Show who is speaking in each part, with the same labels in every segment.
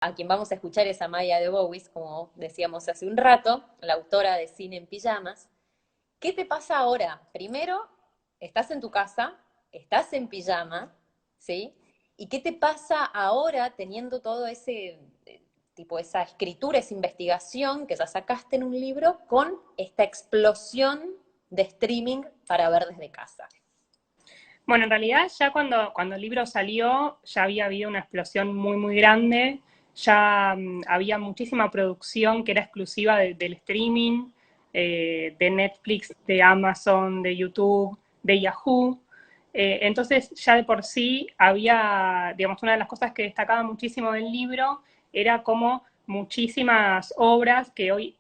Speaker 1: a quien vamos a escuchar es a Maya Debowis, como decíamos hace un rato, la autora de Cine en Pijamas. ¿Qué te pasa ahora? Primero, estás en tu casa, estás en pijama, ¿sí? ¿Y qué te pasa ahora teniendo todo ese, tipo, esa escritura, esa investigación que ya sacaste en un libro con esta explosión de streaming para ver desde casa?
Speaker 2: Bueno, en realidad ya cuando el libro salió ya había habido una explosión muy, muy grande, ya había muchísima producción que era exclusiva del streaming, de Netflix, de Amazon, de YouTube, de Yahoo. Entonces ya de por sí había, digamos, una de las cosas que destacaba muchísimo del libro era como muchísimas obras que hoy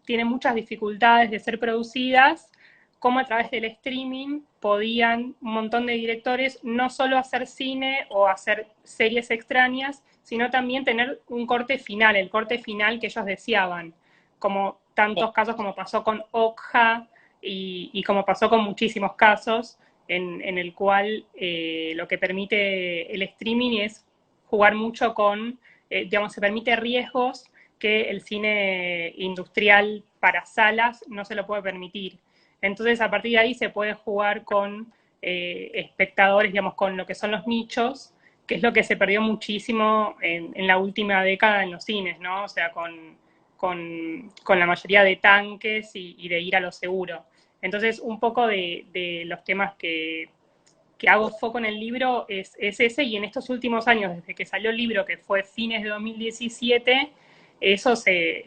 Speaker 2: tienen muchas dificultades de ser producidas, cómo a través del streaming podían un montón de directores no solo hacer cine o hacer series extrañas, sino también tener un corte final, el corte final que ellos deseaban, como tantos casos como pasó con Okja y como pasó con muchísimos casos en el cual lo que permite el streaming es jugar mucho con, digamos, se permite riesgos que el cine industrial para salas no se lo puede permitir. Entonces, a partir de ahí se puede jugar con espectadores, digamos, con lo que son los nichos, que es lo que se perdió muchísimo en la última década en los cines, ¿no? O sea, con la mayoría de tanques y de ir a lo seguro. Entonces, un poco de los temas que hago foco en el libro es ese, y en estos últimos años, desde que salió el libro, que fue fines de 2017, eso se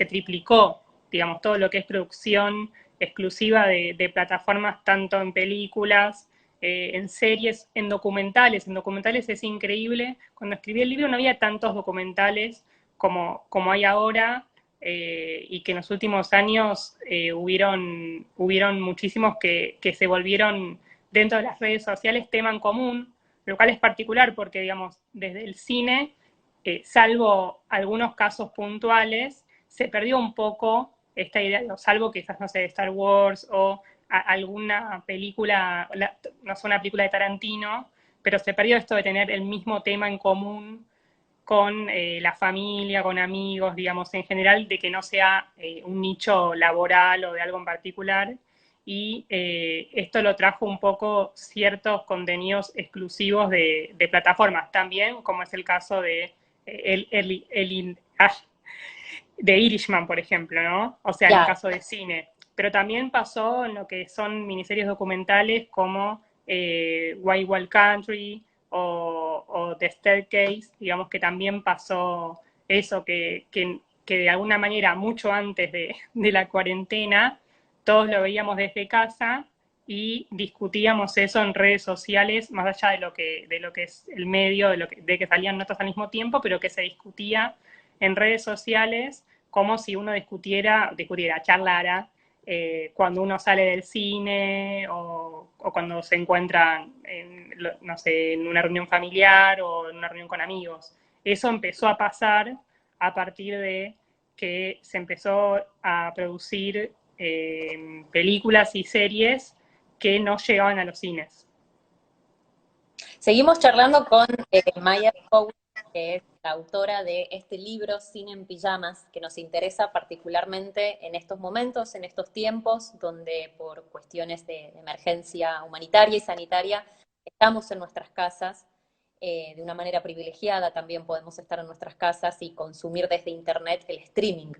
Speaker 2: triplicó, digamos, todo lo que es producción exclusiva de plataformas, tanto en películas, en series, en documentales. En documentales es increíble. Cuando escribí el libro no había tantos documentales como hay ahora, y que en los últimos años hubieron muchísimos que se volvieron dentro de las redes sociales tema en común, lo cual es particular porque, digamos, desde el cine, salvo algunos casos puntuales, se perdió un poco esta idea, salvo quizás, no sé, de Star Wars o alguna película, no sé, una película de Tarantino, pero se perdió esto de tener el mismo tema en común con la familia, con amigos, digamos, en general, de que no sea un nicho laboral o de algo en particular. Y esto lo trajo un poco ciertos contenidos exclusivos de plataformas, también como es el caso de, de Irishman, por ejemplo, ¿no? O sea, en el
Speaker 1: Claro.
Speaker 2: caso de cine. Pero también pasó en lo que son miniseries documentales como Wild Wild Country o The Staircase, digamos que también pasó eso, que de alguna manera, mucho antes de la cuarentena, todos lo veíamos desde casa y discutíamos eso en redes sociales, más allá de lo que es el medio, de que salían notas al mismo tiempo, pero que se discutía en redes sociales como si uno charlara, cuando uno sale del cine o cuando se encuentra no sé, en una reunión familiar o en una reunión con amigos. Eso empezó a pasar a partir de que se empezó a producir películas y series que no llegaban a los cines.
Speaker 1: Seguimos charlando con Maya Powell, que es la autora de este libro, Cine en Pijamas, que nos interesa particularmente en estos momentos, en estos tiempos, donde por cuestiones de emergencia humanitaria y sanitaria estamos en nuestras casas. De una manera privilegiada también podemos estar en nuestras casas y consumir desde Internet el streaming.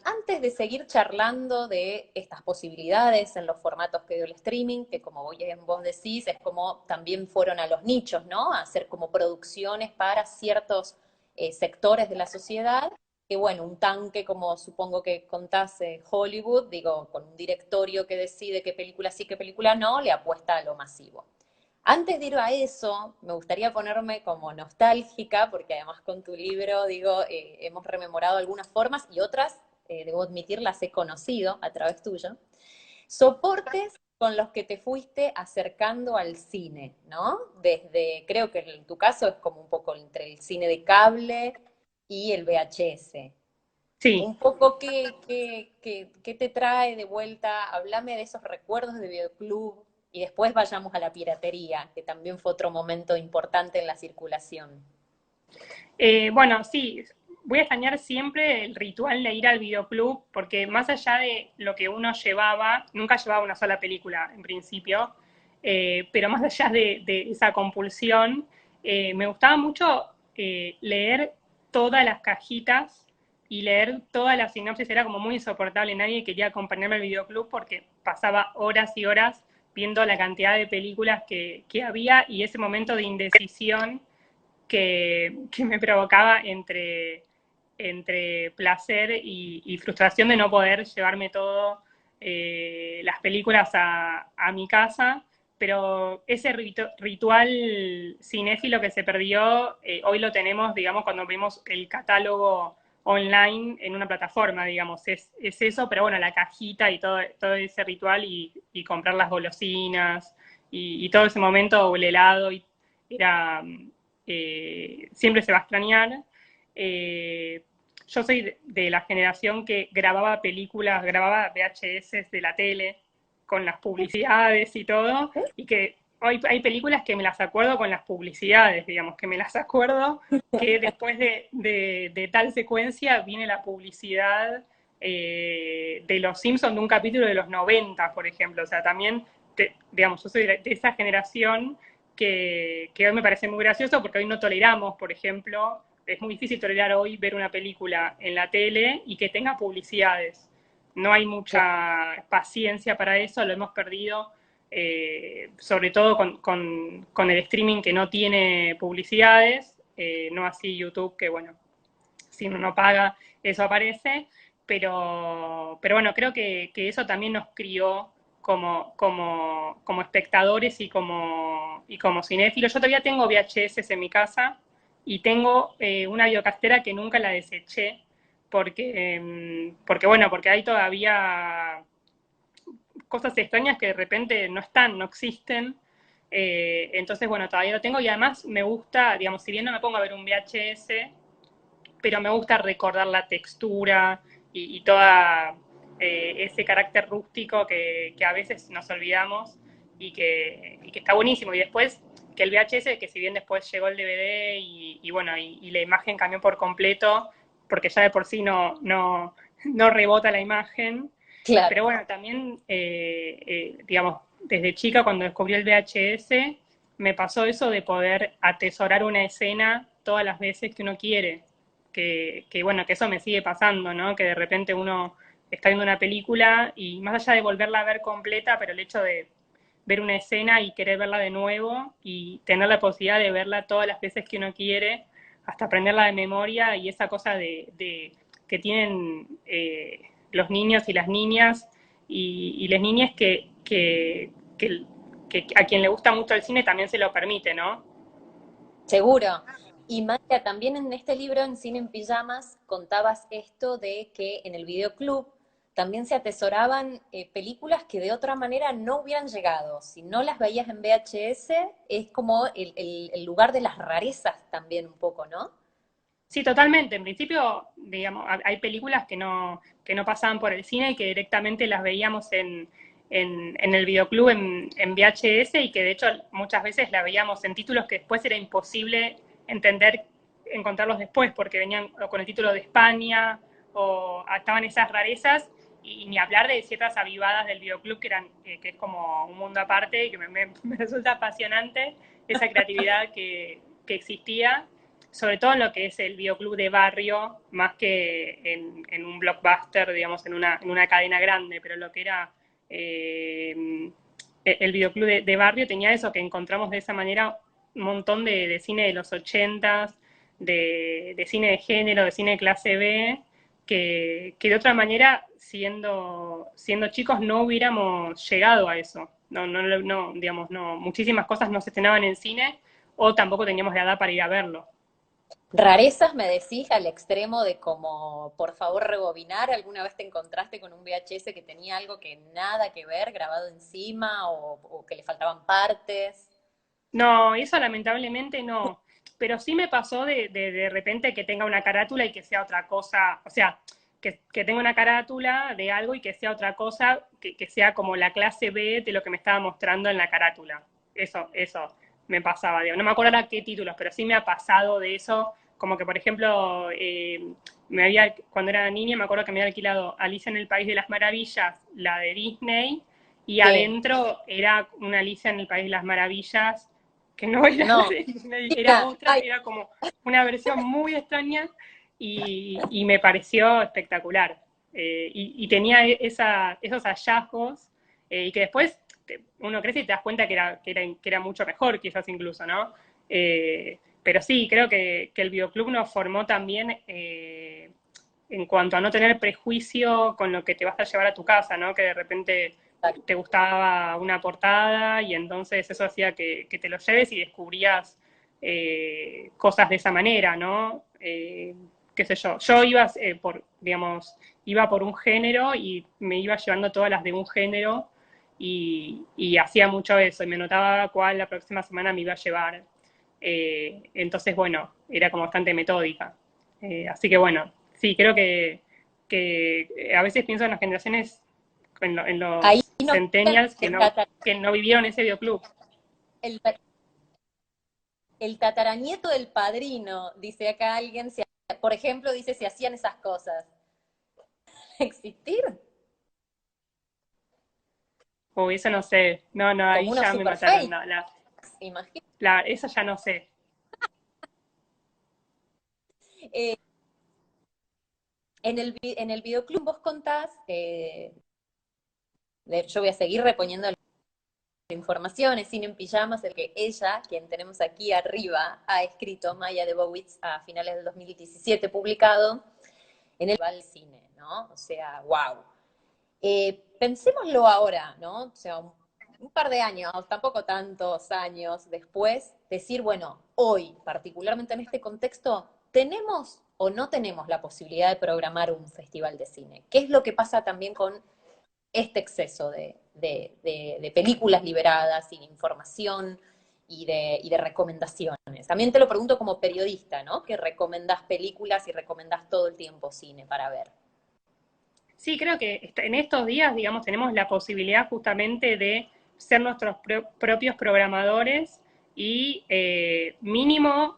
Speaker 1: Antes de seguir charlando de estas posibilidades en los formatos que dio el streaming, que como vos decís, es como también fueron a los nichos, ¿no? A hacer como producciones para ciertos sectores de la sociedad, que bueno, un tanque como supongo que contase Hollywood, digo, con un directorio que decide qué película sí, qué película no, le apuesta a lo masivo. Antes de ir a eso, me gustaría ponerme como nostálgica, porque además con tu libro, digo, hemos rememorado algunas formas y otras, debo admitir, las he conocido a través tuyo. Soportes con los que te fuiste acercando al cine, ¿no? Desde, creo que en tu caso es como un poco entre el cine de cable y el VHS.
Speaker 2: Sí,
Speaker 1: Un poco qué te trae de vuelta, háblame de esos recuerdos de videoclub y después vayamos a la piratería, que también fue otro momento importante en la circulación.
Speaker 2: Bueno, sí, voy a extrañar siempre el ritual de ir al videoclub, porque más allá de lo que uno llevaba, nunca llevaba una sola película en principio, pero más allá de esa compulsión, me gustaba mucho leer todas las cajitas y leer toda la sinopsis, era como muy insoportable, nadie quería acompañarme al videoclub porque pasaba horas y horas viendo la cantidad de películas que había y ese momento de indecisión que me provocaba entre placer y frustración de no poder llevarme todo las películas a mi casa, pero ese ritual cinéfilo que se perdió, hoy lo tenemos, digamos, cuando vemos el catálogo online en una plataforma, digamos, es eso, pero bueno, la cajita y todo ese ritual y comprar las golosinas y todo ese momento, o el helado, era, siempre se va a extrañar. Eh, yo soy de la generación que grababa películas, grababa VHS de la tele con las publicidades y todo, y que hoy hay películas que me las acuerdo con las publicidades, digamos, que me las acuerdo que después de tal secuencia viene la publicidad de Los Simpsons de un capítulo de los 90, por ejemplo. O sea, también, digamos, yo soy de esa generación que hoy me parece muy gracioso porque hoy no toleramos, por ejemplo, es muy difícil tolerar hoy ver una película en la tele y que tenga publicidades. No hay mucha paciencia para eso, lo hemos perdido, sobre todo con el streaming que no tiene publicidades, no así YouTube, que bueno, si uno no paga, eso aparece, pero bueno, creo que eso también nos crió como espectadores y como cinéfilos. Yo todavía tengo VHS en mi casa y tengo una videocastera que nunca la deseché porque bueno, porque hay todavía cosas extrañas que de repente no están, no existen. Entonces, bueno, todavía lo tengo y además me gusta, digamos, si bien no me pongo a ver un VHS, pero me gusta recordar la textura y toda ese carácter rústico que a veces nos olvidamos y que está buenísimo. Y después que el VHS, que si bien después llegó el DVD y bueno, y la imagen cambió por completo, porque ya de por sí no rebota la imagen,
Speaker 1: Claro.
Speaker 2: pero bueno, también, digamos, desde chica cuando descubrí el VHS, me pasó eso de poder atesorar una escena todas las veces que uno quiere. Bueno, que eso me sigue pasando, ¿no? Que de repente uno está viendo una película y más allá de volverla a ver completa, pero el hecho de ver una escena y querer verla de nuevo y tener la posibilidad de verla todas las veces que uno quiere, hasta aprenderla de memoria y esa cosa de que tienen los niños y las niñas y las niñas que a quien le gusta mucho el cine también se lo permite, ¿no?
Speaker 1: Seguro. Y Maya, también en este libro, en Cine en Pijamas, contabas esto de que en el videoclub también se atesoraban películas que de otra manera no hubieran llegado. Si no las veías en VHS, es como el lugar de las rarezas también un poco, ¿no?
Speaker 2: Sí, totalmente. En principio, digamos, hay películas que no pasaban por el cine y que directamente las veíamos en el videoclub en VHS y que de hecho muchas veces la veíamos en títulos que después era imposible entender, encontrarlos después, porque venían o con el título de España o estaban esas rarezas y ni hablar de ciertas avivadas del videoclub que es como un mundo aparte y que me resulta apasionante esa creatividad que existía sobre todo en lo que es el videoclub de barrio, más que en un blockbuster, digamos, en una cadena grande, pero lo que era el videoclub de barrio tenía eso, que encontramos de esa manera un montón de cine de los 80s, de cine de género, de cine de clase B, que de otra manera, siendo chicos, no hubiéramos llegado a eso. No, digamos, no, muchísimas cosas no se estrenaban en cine o tampoco teníamos la edad para ir a verlo.
Speaker 1: Rarezas me decís al extremo de como, por favor, rebobinar. ¿Alguna vez te encontraste con un VHS que tenía algo que nada que ver grabado encima o que le faltaban partes?
Speaker 2: No, eso lamentablemente no. Pero sí me pasó de repente que tenga una carátula y que sea otra cosa. O sea, que tenga una carátula de algo y que sea otra cosa, que sea como la clase B de lo que me estaba mostrando en la carátula. Eso me pasaba. Digo. No me acuerdo ahora qué títulos, pero sí me ha pasado de eso, como que, por ejemplo, cuando era niña me acuerdo que me había alquilado Alicia en el País de las Maravillas, la de Disney, y
Speaker 1: Sí.
Speaker 2: adentro era una Alicia en el País de las Maravillas que no era la
Speaker 1: No.
Speaker 2: de Disney, era
Speaker 1: Mira,
Speaker 2: otra,
Speaker 1: ay,
Speaker 2: era como una versión muy extraña y me pareció espectacular. Y tenía esos hallazgos y que después uno crece y te das cuenta que era mucho mejor, quizás incluso, ¿no? Pero sí, creo que el videoclub nos formó también en cuanto a no tener prejuicio con lo que te vas a llevar a tu casa, ¿no? Que de repente te gustaba una portada y entonces eso hacía que te lo lleves y descubrías cosas de esa manera, ¿no? Qué sé yo, yo iba digamos, iba por un género y me iba llevando todas las de un género y hacía mucho eso, y me notaba cuál la próxima semana me iba a llevar. Entonces, bueno, era como bastante metódica. Así que bueno, sí, creo que a veces pienso en las generaciones, en
Speaker 1: ahí
Speaker 2: los
Speaker 1: nos
Speaker 2: centennials
Speaker 1: el,
Speaker 2: que no vivieron ese videoclub.
Speaker 1: el, el tataranieto del padrino, dice acá alguien, por ejemplo, dice si hacían esas cosas. ¿Existir?
Speaker 2: O eso no sé, no, no,
Speaker 1: Como
Speaker 2: ahí
Speaker 1: unos
Speaker 2: ya me
Speaker 1: super
Speaker 2: mataron,
Speaker 1: fakes,
Speaker 2: no,
Speaker 1: imagino.
Speaker 2: esa ya no sé.
Speaker 1: Eh, en el videoclub vos contás, yo voy a seguir reponiendo información, es Cine en Pijamas, el que ella, quien tenemos aquí arriba, ha escrito, Maya Debowitz, a finales del 2017, publicado en el cine, ¿no? O sea, wow. Pensémoslo ahora, ¿no? O sea, un par de años, tampoco tantos años después, decir, bueno, hoy, particularmente en este contexto, ¿tenemos o no tenemos la posibilidad de programar un festival de cine? ¿Qué es lo que pasa también con este exceso de películas liberadas y de información y de recomendaciones? También te lo pregunto como periodista, ¿no? Que recomendás películas y recomendás todo el tiempo cine para ver.
Speaker 2: Sí, creo que en estos días, digamos, tenemos la posibilidad justamente de ser nuestros propios programadores y mínimo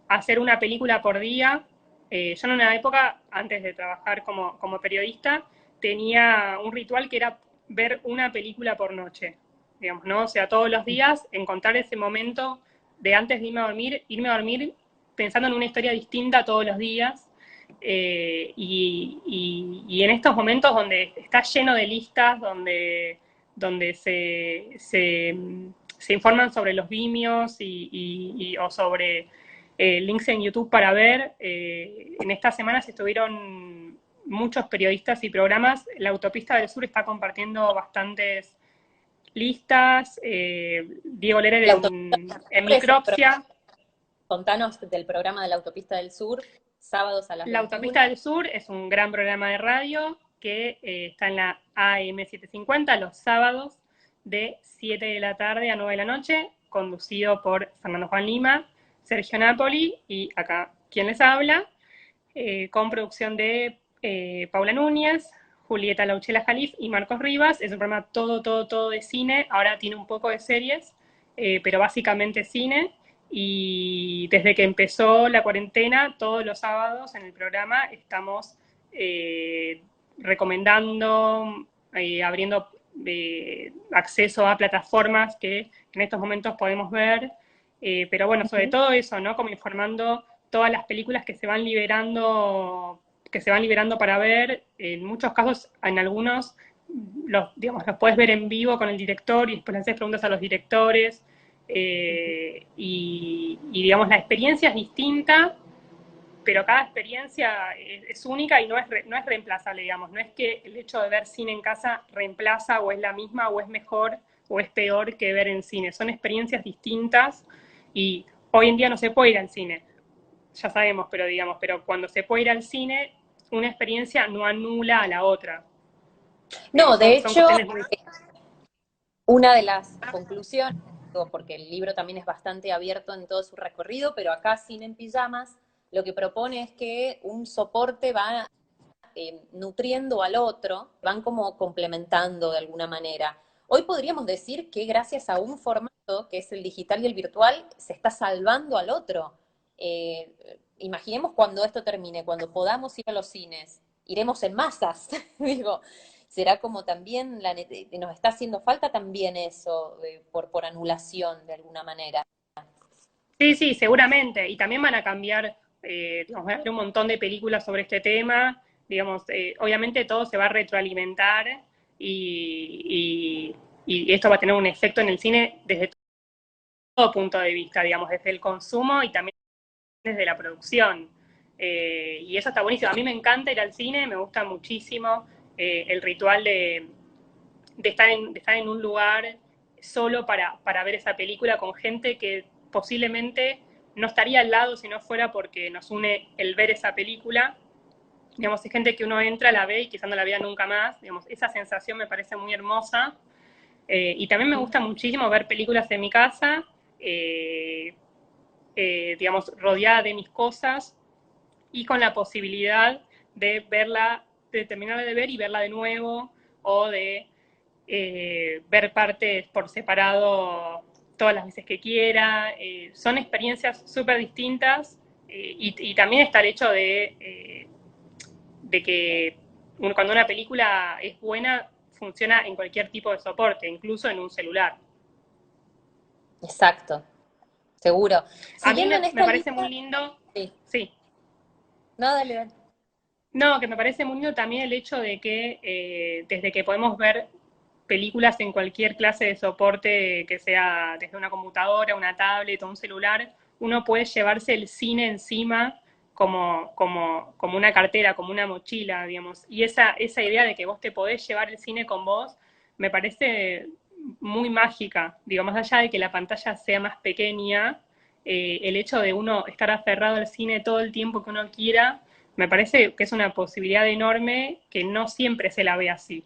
Speaker 2: hacer una película por día. Yo en una época, antes de trabajar como periodista, tenía un ritual que era ver una película por noche, digamos, ¿no? O sea, todos los días encontrar ese momento de antes de irme a dormir pensando en una historia distinta todos los días y en estos momentos donde está lleno de listas, donde se informan sobre los Vimios o sobre links en YouTube para ver, en estas semanas estuvieron muchos periodistas y programas. La Autopista del Sur está compartiendo bastantes listas. Diego Lerer
Speaker 1: La Autopista
Speaker 2: en
Speaker 1: del Sur es
Speaker 2: Micropsia.
Speaker 1: contanos del programa de la Autopista del Sur, sábados a las
Speaker 2: La
Speaker 1: 21.
Speaker 2: Autopista del Sur es un gran programa de radio que está en la AM 750 los sábados de 7 de la tarde a 9 de la noche, conducido por Fernando Juan Lima, Sergio Napoli y acá quien les habla, con producción de Paula Núñez, Julieta Lauchela Jalif y Marcos Rivas. Es un programa todo de cine, ahora tiene un poco de series, pero básicamente cine. Y desde que empezó la cuarentena, todos los sábados en el programa estamos recomendando, abriendo acceso a plataformas que en estos momentos podemos ver. Pero bueno, sobre todo eso, ¿no? Como informando todas las películas que se van liberando para ver. En muchos casos, en algunos, digamos, los puedes ver en vivo con el director y después le haces preguntas a los directores. Digamos, la experiencia es distinta, pero cada experiencia es única y no es reemplazable, digamos. No es que el hecho de ver cine en casa reemplaza o es la misma o es mejor o es peor que ver en cine. Son experiencias distintas y hoy en día no se puede ir al cine, ya sabemos, pero digamos, pero cuando se puede ir al cine, una experiencia no anula a la otra.
Speaker 1: No,
Speaker 2: Digamos,
Speaker 1: de
Speaker 2: son
Speaker 1: hecho,
Speaker 2: cuestiones muy...
Speaker 1: una de las conclusiones, porque el libro también es bastante abierto en todo su recorrido, pero acá Cine en Pijamas lo que propone es que un soporte va nutriendo al otro, van como complementando de alguna manera. Hoy podríamos decir que gracias a un formato, que es el digital y el virtual, se está salvando al otro. imaginemos cuando esto termine, cuando podamos ir a los cines, iremos en masas, digo, será como también, nos está haciendo falta también eso, por anulación de alguna manera.
Speaker 2: Sí, sí, seguramente. Y también van a cambiar, digamos, van a haber un montón de películas sobre este tema. Digamos, obviamente todo se va a retroalimentar y esto va a tener un efecto en el cine desde todo punto de vista, digamos, desde el consumo y también desde la producción. Y eso está buenísimo. A mí me encanta ir al cine, me gusta muchísimo el ritual de estar en un lugar solo para ver esa película con gente que posiblemente no estaría al lado si no fuera porque nos une el ver esa película. Digamos, es gente que uno entra, la ve y quizás no la vea nunca más. Digamos, esa sensación me parece muy hermosa. Y también me gusta muchísimo ver películas en mi casa, eh, digamos, rodeada de mis cosas y con la posibilidad de verla, de terminarla de ver y verla de nuevo, o de ver partes por separado todas las veces que quiera. Son experiencias súper distintas y también está el hecho de que cuando una película es buena, funciona en cualquier tipo de soporte, incluso en un celular.
Speaker 1: Exacto, seguro.
Speaker 2: A mí
Speaker 1: Siguiendo en
Speaker 2: me
Speaker 1: esta
Speaker 2: parece muy
Speaker 1: línea,
Speaker 2: lindo,
Speaker 1: sí,
Speaker 2: sí,
Speaker 1: no, dale, dale.
Speaker 2: no, que me parece muy lindo también el hecho de que desde que podemos ver películas en cualquier clase de soporte, que sea desde una computadora, una tablet o un celular, uno puede llevarse el cine encima como una cartera, como una mochila, digamos. Y esa idea de que vos te podés llevar el cine con vos me parece muy mágica. Digo, más allá de que la pantalla sea más pequeña, el hecho de uno estar aferrado al cine todo el tiempo que uno quiera, me parece que es una posibilidad enorme que no siempre se la ve así.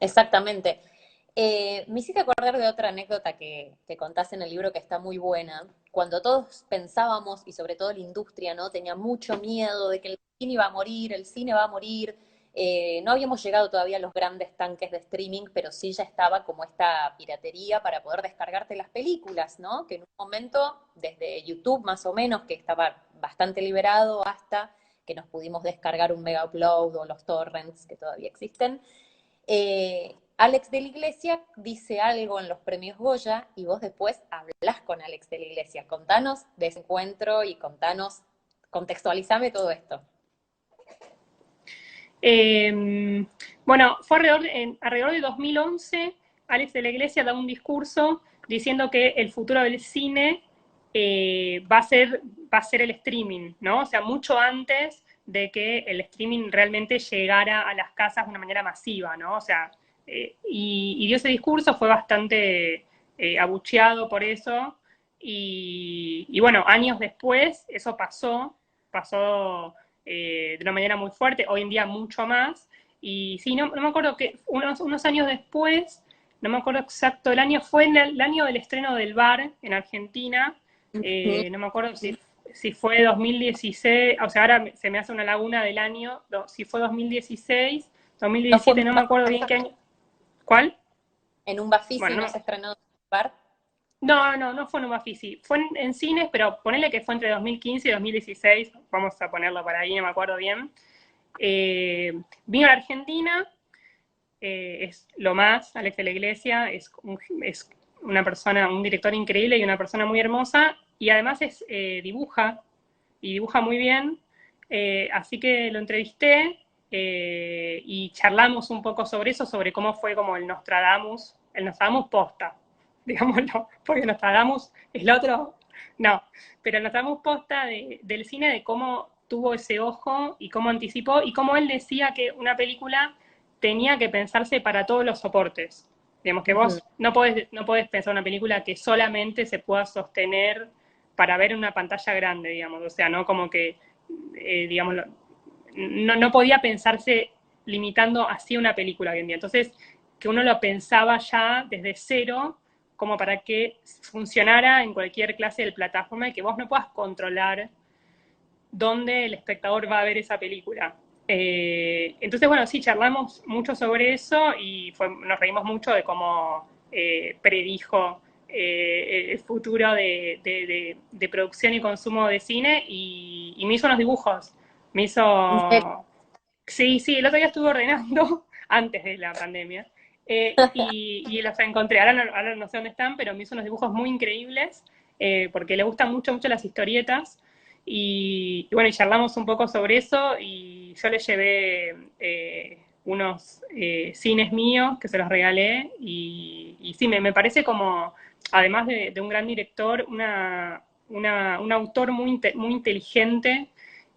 Speaker 1: Exactamente. Me hiciste acordar de otra anécdota que contás en el libro que está muy buena. Cuando todos pensábamos, y sobre todo la industria, ¿no? Tenía mucho miedo de que el cine iba a morir, el cine va a morir. No habíamos llegado todavía a los grandes tanques de streaming, pero sí ya estaba como esta piratería para poder descargarte las películas, ¿no? Que en un momento, desde YouTube más o menos, que estaba bastante liberado, hasta que nos pudimos descargar un mega upload o los torrents que todavía existen. Alex de la Iglesia dice algo en los premios Goya y vos después hablás con Alex de la Iglesia. Contanos de ese encuentro y contanos, contextualizame todo esto.
Speaker 2: Bueno, fue alrededor de 2011, Alex de la Iglesia da un discurso diciendo que el futuro del cine va a ser el streaming, ¿no? O sea, mucho antes de que el streaming realmente llegara a las casas de una manera masiva, ¿no? O sea, y dio ese discurso, fue bastante abucheado por eso, y bueno, años después eso pasó de una manera muy fuerte, hoy en día mucho más, y sí, no me acuerdo que unos años después, no me acuerdo exacto el año, fue en el año del estreno del VAR en Argentina, no me acuerdo si fue 2016, o sea, ahora se me hace una laguna del año, si fue 2016,
Speaker 1: ¿No fue
Speaker 2: 2017, no me acuerdo bien qué año. ¿Cuál?
Speaker 1: en un Bafisi,
Speaker 2: Bueno,
Speaker 1: no
Speaker 2: no,
Speaker 1: se estrenó en un bar?
Speaker 2: no fue en un Bafisi. Fue en cines, pero ponele que fue entre 2015 y 2016. Vamos a ponerlo para ahí, no me acuerdo bien. Vino a la Argentina, es lo más, Alex de la Iglesia, es una persona, un director increíble y una persona muy hermosa, y además dibuja, y dibuja muy bien, así que lo entrevisté y charlamos un poco sobre eso, sobre cómo fue como el Nostradamus posta, digámoslo, porque Nostradamus es el otro, no, pero el Nostradamus posta del cine, de cómo tuvo ese ojo y cómo anticipó y cómo él decía que una película tenía que pensarse para todos los soportes. Digamos que
Speaker 1: Ujú.
Speaker 2: vos no podés pensar una película que solamente se pueda sostener para ver en una pantalla grande, digamos. O sea, no como que, digamos, no podía pensarse limitando así una película hoy en día. Entonces, que uno lo pensaba ya desde cero, como para que funcionara en cualquier clase de plataforma y que vos no puedas controlar dónde el espectador va a ver esa película. Entonces, bueno, sí, charlamos mucho sobre eso y nos reímos mucho de cómo predijo el futuro de producción y consumo de cine y me hizo unos dibujos. Me
Speaker 1: En serio.
Speaker 2: hizo... Sí, sí, el otro día estuve ordenando, antes de la pandemia, y los encontré. Ahora no sé dónde están, pero me hizo unos dibujos muy increíbles, porque le gustan mucho, mucho las historietas. Y bueno, y charlamos un poco sobre eso y yo le llevé unos cines míos que se los regalé y sí, me parece como, además de un gran director, un autor muy inteligente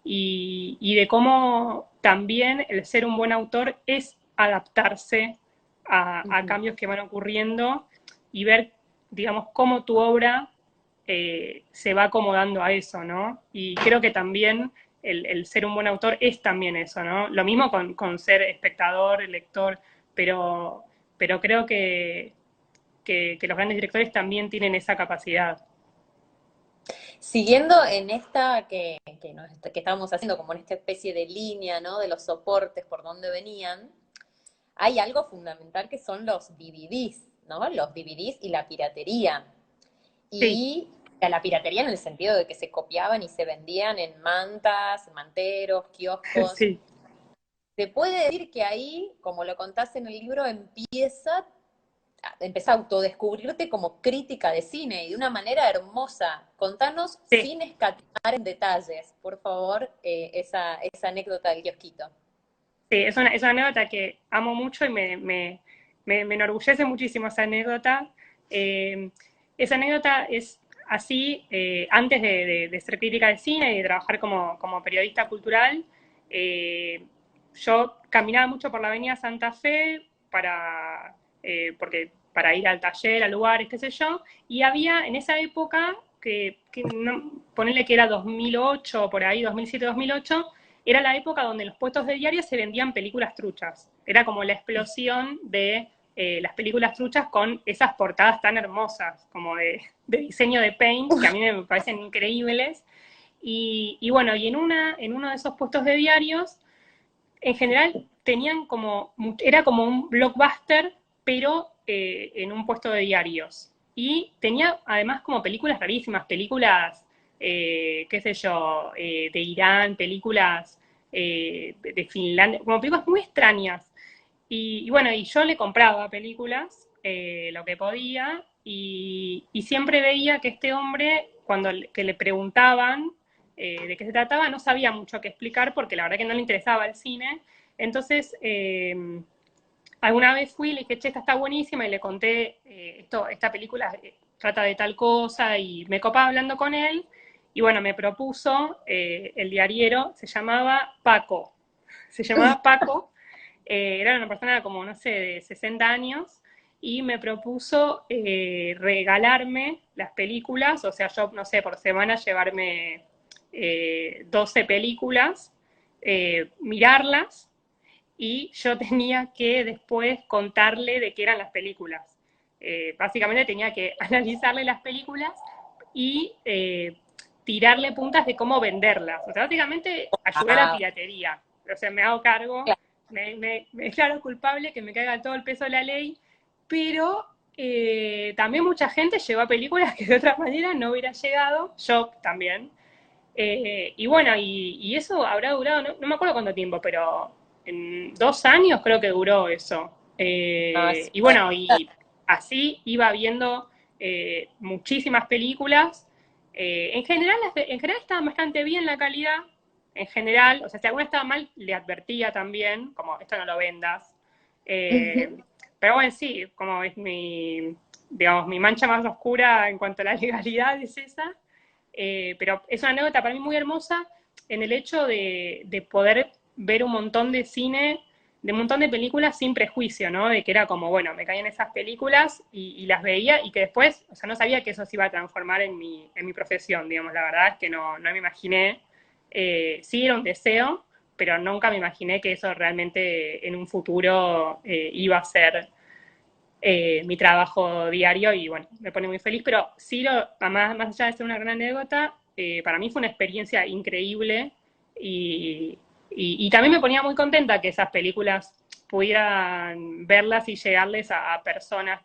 Speaker 2: y de cómo también el ser un buen autor es adaptarse a
Speaker 1: Ujú.
Speaker 2: cambios que van ocurriendo y ver, digamos, cómo tu obra se va acomodando a eso, ¿no? Y creo que también el ser un buen autor es también eso, ¿no? Lo mismo con ser espectador, lector, pero, pero creo que los grandes directores también tienen esa capacidad.
Speaker 1: Siguiendo en esta que estábamos haciendo, como en esta especie de línea, ¿no? De los soportes por donde venían, hay algo fundamental que son los DVDs, ¿no? Los DVDs y la piratería.
Speaker 2: Sí,
Speaker 1: Y a la piratería en el sentido de que se copiaban y se vendían en mantas, manteros, kioscos.
Speaker 2: sí.
Speaker 1: Se puede decir que ahí, como lo contás en el libro, empieza a autodescubrirte como crítica de cine y de una manera hermosa. Contanos
Speaker 2: Sí,
Speaker 1: sin escatimar en detalles, por favor, esa anécdota del kiosquito.
Speaker 2: sí, es una anécdota que amo mucho y me enorgullece muchísimo esa anécdota. Eh, esa anécdota es así, antes de ser crítica de cine y de trabajar como periodista cultural, eh, yo caminaba mucho por la avenida Santa Fe para ir al taller, a lugares, qué sé yo, y había en esa época, que no, ponerle que era 2008, por ahí, 2007-2008, era la época donde en los puestos de diario se vendían películas truchas. Era como la explosión de las películas truchas con esas portadas tan hermosas, como de diseño de paint, que a mí me parecen increíbles. Y bueno, y en uno de esos puestos de diarios, en general tenían como, era como un blockbuster, pero en un puesto de diarios. Y tenía además como películas rarísimas, películas, qué sé yo, de Irán, películas de Finlandia, como películas muy extrañas. Y bueno, y yo le compraba películas, lo que podía, y siempre veía que este hombre, que le preguntaban de qué se trataba, no sabía mucho qué explicar porque la verdad que no le interesaba el cine. Entonces, alguna vez fui y le dije, che, esta está buenísima, y le conté, esta película trata de tal cosa, y me copaba hablando con él, y bueno, me propuso, el diariero se llamaba Paco, era una persona como, no sé, de 60 años, y me propuso regalarme las películas, o sea, yo, no sé, por semana llevarme 12 películas, mirarlas, y yo tenía que después contarle de qué eran las películas. Básicamente tenía que analizarle las películas y tirarle puntas de cómo venderlas. O sea, básicamente ayudé a la
Speaker 1: Ah,
Speaker 2: piratería. O sea, me hago cargo,
Speaker 1: claro.
Speaker 2: me declaro culpable, que me caiga todo el peso de la ley, pero también mucha gente llegó a películas que de otra manera no hubiera llegado, yo también. Y bueno, y eso habrá durado, no me acuerdo cuánto tiempo, pero en 2 años creo que duró eso.
Speaker 1: Ah, sí.
Speaker 2: Y bueno, y así iba viendo muchísimas películas. En general estaba bastante bien la calidad, en general, o sea, si alguna estaba mal, le advertía también, como esto no lo vendas. Eh, pero bueno, sí, como es digamos, mi mancha más oscura en cuanto a la legalidad es esa. Pero es una anécdota para mí muy hermosa en el hecho de poder ver un montón de cine, de un montón de películas sin prejuicio, ¿no? De que era como, bueno, me caían esas películas y las veía, y que después, o sea, no sabía que eso se iba a transformar en mi profesión, digamos, la verdad es que no me imaginé, sí era un deseo, pero nunca me imaginé que eso realmente en un futuro iba a ser mi trabajo diario, y bueno, me pone muy feliz, pero sí, más allá de ser una gran anécdota, para mí fue una experiencia increíble, y también me ponía muy contenta que esas películas pudieran verlas y llegarles a personas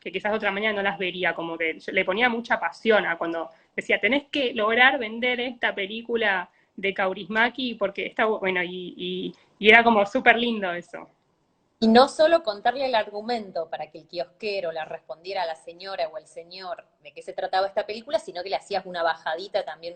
Speaker 2: que quizás de otra manera no las vería, como que yo le ponía mucha pasión a cuando decía, tenés que lograr vender esta película de Kaurismäki porque está, bueno, y era como súper lindo eso.
Speaker 1: Y no solo contarle el argumento para que el kiosquero le respondiera a la señora o al señor de qué se trataba esta película, sino que le hacías una bajadita, también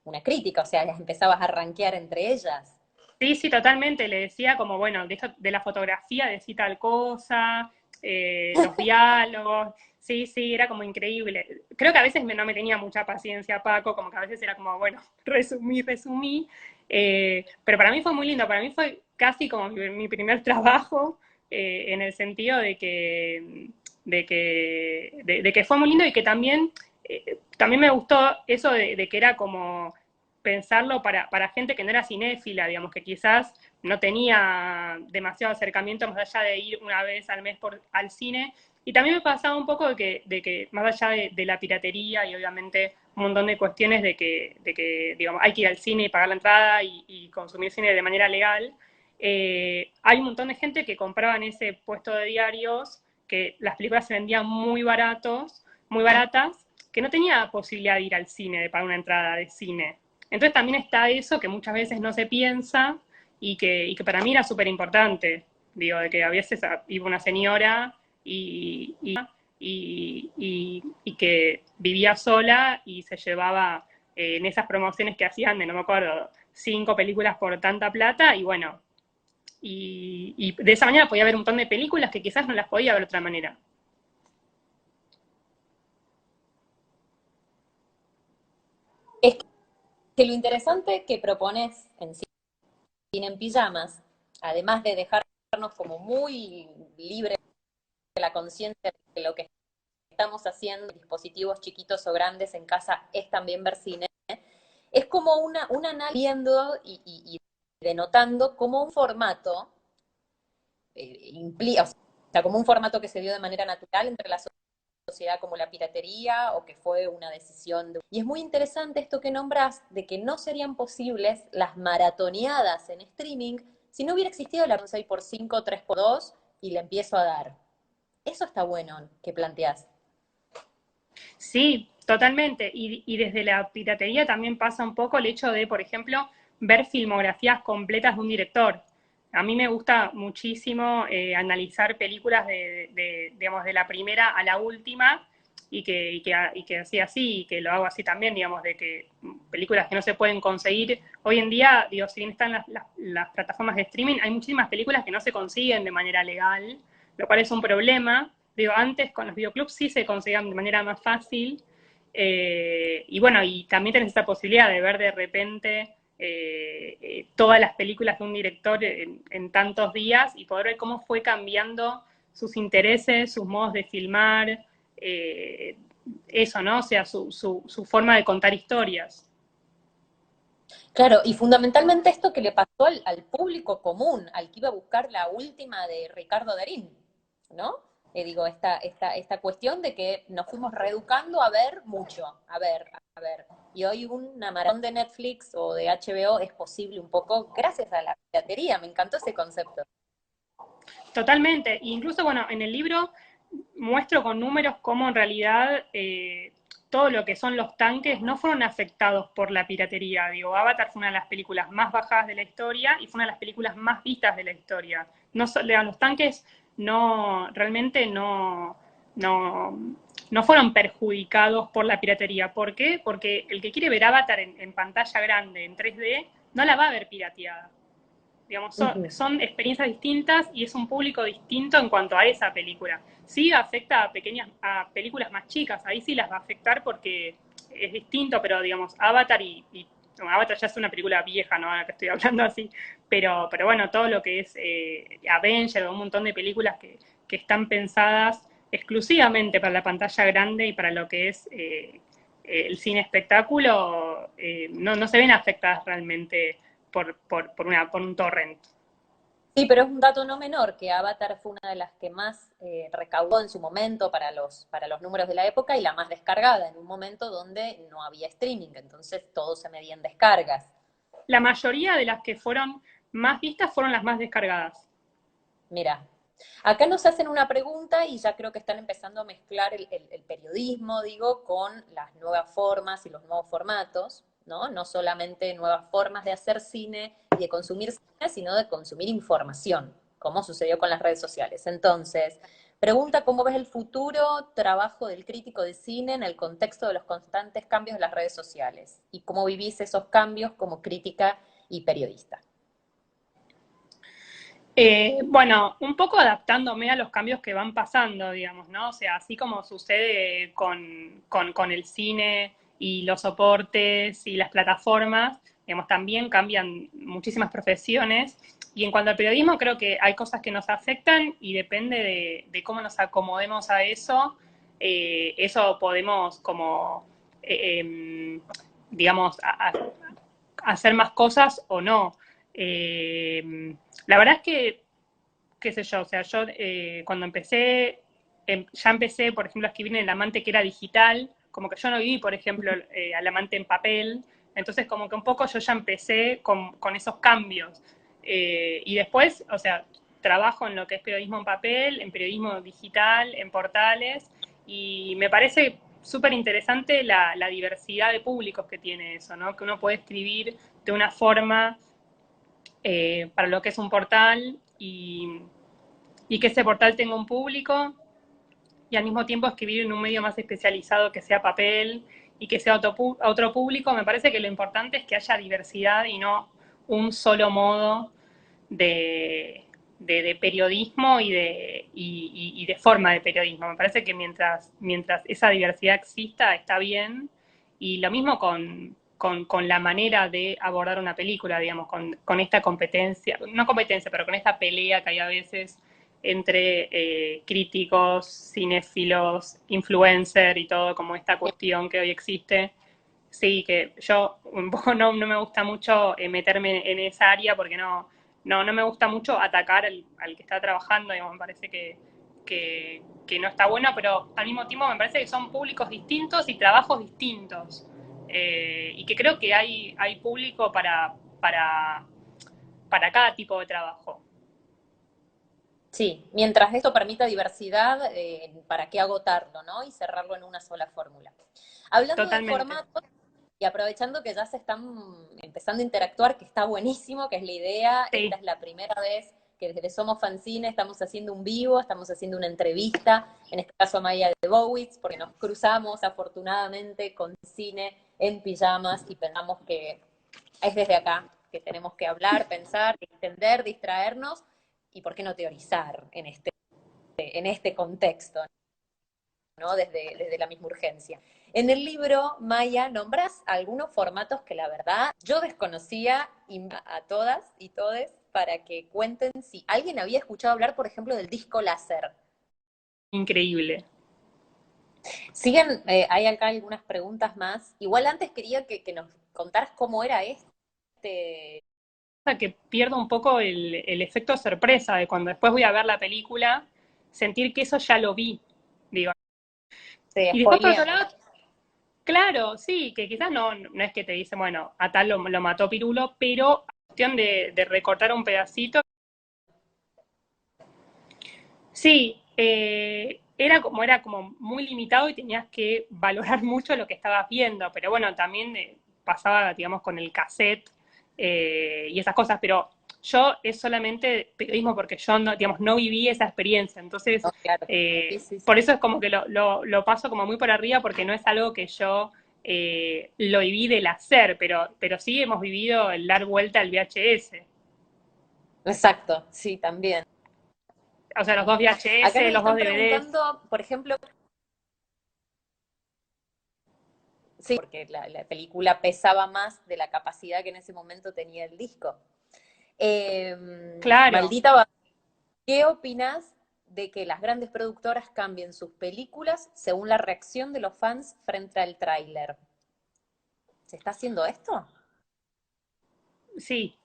Speaker 1: una crítica, o sea, las empezabas a rankear entre ellas.
Speaker 2: Sí, sí, totalmente. Le decía como, bueno, de la fotografía decía tal cosa, los diálogos. Sí, sí, era como increíble. Creo que a veces no me tenía mucha paciencia, Paco, como que a veces era como, bueno, resumí. Pero para mí fue muy lindo, para mí fue casi como mi primer trabajo, en el sentido de que fue muy lindo y que también me gustó eso de que era como pensarlo para gente que no era cinéfila, digamos, que quizás no tenía demasiado acercamiento más allá de ir una vez al mes al cine. Y también me pasaba un poco de que más allá de la piratería y obviamente un montón de cuestiones de que, digamos, hay que ir al cine y pagar la entrada y consumir cine de manera legal, hay un montón de gente que compraba en ese puesto de diarios que las películas se vendían muy baratas, que no tenía posibilidad de ir al cine, de pagar una entrada de cine. Entonces también está eso que muchas veces no se piensa y que para mí era súper importante. Digo, de que a veces iba una señora y que vivía sola y se llevaba en esas promociones que hacían de, no me acuerdo, 5 películas por tanta plata y bueno, y de esa manera podía ver un montón de películas que quizás no las podía ver de otra manera.
Speaker 1: Es que lo interesante que propones en Cine en Pijamas, además de dejarnos como muy libres de la conciencia de lo que estamos haciendo, dispositivos chiquitos o grandes en casa, es también ver cine, es como un análisis viendo y denotando como un formato implica, o sea, como un formato que se dio de manera natural entre la sociedad como la piratería o que fue una decisión de... Y es muy interesante esto que nombras de que no serían posibles las maratoneadas en streaming si no hubiera existido la 6x5, 3x2 y le empiezo a dar. Eso está bueno que planteás.
Speaker 2: Sí, totalmente. Y desde la piratería también pasa un poco el hecho de, por ejemplo, ver filmografías completas de un director. A mí me gusta muchísimo analizar películas digamos, de la primera a la última y que así, y que lo hago así también, digamos, de que películas que no se pueden conseguir. Hoy en día, digo, si bien están las plataformas de streaming, hay muchísimas películas que no se consiguen de manera legal, lo cual es un problema. Digo, antes con los videoclubs sí se conseguían de manera más fácil. Y bueno, y también tenés esta posibilidad de ver de repente todas las películas de un director en tantos días y poder ver cómo fue cambiando sus intereses, sus modos de filmar, eh, eso, ¿no? O sea, su forma de contar historias.
Speaker 1: Claro, y fundamentalmente esto que le pasó al público común, al que iba a buscar la última de Ricardo Darín, ¿no? Digo, esta cuestión de que nos fuimos reeducando a ver mucho, a ver, a ver. Y hoy una maratón de Netflix o de HBO es posible un poco gracias a la piratería. Me encantó ese concepto.
Speaker 2: Totalmente. E incluso, bueno, en el libro muestro con números cómo en realidad todo lo que son los tanques no fueron afectados por la piratería. Digo, Avatar fue una de las películas más bajadas de la historia y fue una de las películas más vistas de la historia. No, los tanques realmente no, no fueron perjudicados por la piratería. ¿Por qué? Porque el que quiere ver Avatar en pantalla grande, en 3D, no la va a ver pirateada. Digamos,
Speaker 1: Ujú.
Speaker 2: son experiencias distintas y es un público distinto en cuanto a esa película. Sí afecta a películas más chicas, ahí sí las va a afectar porque es distinto, pero digamos, Avatar no, Avatar ya es una película vieja, ¿no? Ahora que estoy hablando así, pero bueno, todo lo que es Avenger o un montón de películas que están pensadas exclusivamente para la pantalla grande y para lo que es el cine espectáculo, no se ven afectadas realmente por un torrent.
Speaker 1: Sí, pero es un dato no menor que Avatar fue una de las que más recaudó en su momento para los números de la época y la más descargada en un momento donde no había streaming, entonces todo se medía en descargas.
Speaker 2: La mayoría de las que fueron más vistas fueron las más descargadas.
Speaker 1: Mira. Acá nos hacen una pregunta y ya creo que están empezando a mezclar el periodismo, digo, con las nuevas formas y los nuevos formatos, ¿no? No solamente nuevas formas de hacer cine y de consumir cine, sino de consumir información, como sucedió con las redes sociales. Entonces, pregunta cómo ves el futuro trabajo del crítico de cine en el contexto de los constantes cambios de las redes sociales y cómo vivís esos cambios como crítica y periodista.
Speaker 2: Bueno, un poco adaptándome a los cambios que van pasando, digamos, ¿no? O sea, así como sucede con el cine y los soportes y las plataformas, digamos, también cambian muchísimas profesiones. Y en cuanto al periodismo, creo que hay cosas que nos afectan y depende de cómo nos acomodemos a eso, eso podemos como, digamos, hacer más cosas o no. La verdad es que, qué sé yo, o sea, yo cuando empecé, ya empecé, por ejemplo, a escribir en El Amante que era digital, como que yo no viví, por ejemplo, al Amante en papel, entonces como que un poco yo ya empecé con esos cambios. Y después, o sea, trabajo en lo que es periodismo en papel, en periodismo digital, en portales, y me parece súper interesante la diversidad de públicos que tiene eso, ¿no? Que uno puede escribir de una forma para lo que es un portal y que ese portal tenga un público y al mismo tiempo escribir en un medio más especializado que sea papel y que sea otro público. Me parece que lo importante es que haya diversidad y no un solo modo de periodismo y de forma de periodismo. Me parece que mientras esa diversidad exista está bien y lo mismo con la manera de abordar una película, digamos, con esta competencia, no competencia, pero con esta pelea que hay a veces entre críticos, cinéfilos, influencer y todo, como esta cuestión que hoy existe. Sí, que yo un poco no me gusta mucho meterme en esa área porque no me gusta mucho atacar al que está trabajando, digamos, me parece que no está bueno, pero al mismo tiempo me parece que son públicos distintos y trabajos distintos. Y que creo que hay público para cada tipo de trabajo.
Speaker 1: Sí, mientras esto permita diversidad, ¿para qué agotarlo, no? Y cerrarlo en una sola fórmula. Hablando de
Speaker 2: Totalmente.
Speaker 1: formatos y aprovechando que ya se están empezando a interactuar, que está buenísimo, que es la idea, esta
Speaker 2: Sí,
Speaker 1: es la primera vez que desde Somos Fanzine estamos haciendo un vivo, estamos haciendo una entrevista, en este caso a Maya de Bowitz, porque nos cruzamos afortunadamente con cine en pijamas y pensamos que es desde acá que tenemos que hablar, pensar, entender, distraernos y por qué no teorizar en este contexto, ¿no? Desde la misma urgencia. En el libro, Maya, nombras algunos formatos que la verdad yo desconocía y a todas y todes para que cuenten si alguien había escuchado hablar, por ejemplo, del disco láser.
Speaker 2: increíble.
Speaker 1: Siguen, hay acá algunas preguntas más. Igual antes quería que nos contaras cómo era este
Speaker 2: Que pierdo un poco el efecto sorpresa de cuando después voy a ver la película, sentir que eso ya lo vi, digo. Y después, por otro
Speaker 1: spoileame.
Speaker 2: lado, claro, sí, que quizás no es que te dice, bueno, a tal lo mató Pirulo, pero cuestión de recortar un pedacito. Sí, era como muy limitado y tenías que valorar mucho lo que estabas viendo, pero bueno, también pasaba, digamos, con el cassette y esas cosas, pero yo es solamente periodismo porque yo no, digamos, no viví esa experiencia, entonces
Speaker 1: No, claro. Sí, sí, sí.
Speaker 2: por eso es como que lo paso como muy por arriba porque no es algo que yo lo viví del hacer, pero sí hemos vivido el dar vuelta al VHS.
Speaker 1: Exacto, sí, también.
Speaker 2: O sea, los dos
Speaker 1: Acá
Speaker 2: VHS,
Speaker 1: nos
Speaker 2: los dos
Speaker 1: están
Speaker 2: DVDs.
Speaker 1: preguntando, por ejemplo, sí, porque la película pesaba más de la capacidad que en ese momento tenía el disco.
Speaker 2: Claro.
Speaker 1: Maldita, ¿qué opinas de que las grandes productoras cambien sus películas según la reacción de los fans frente al tráiler? ¿Se está haciendo esto?
Speaker 2: Sí,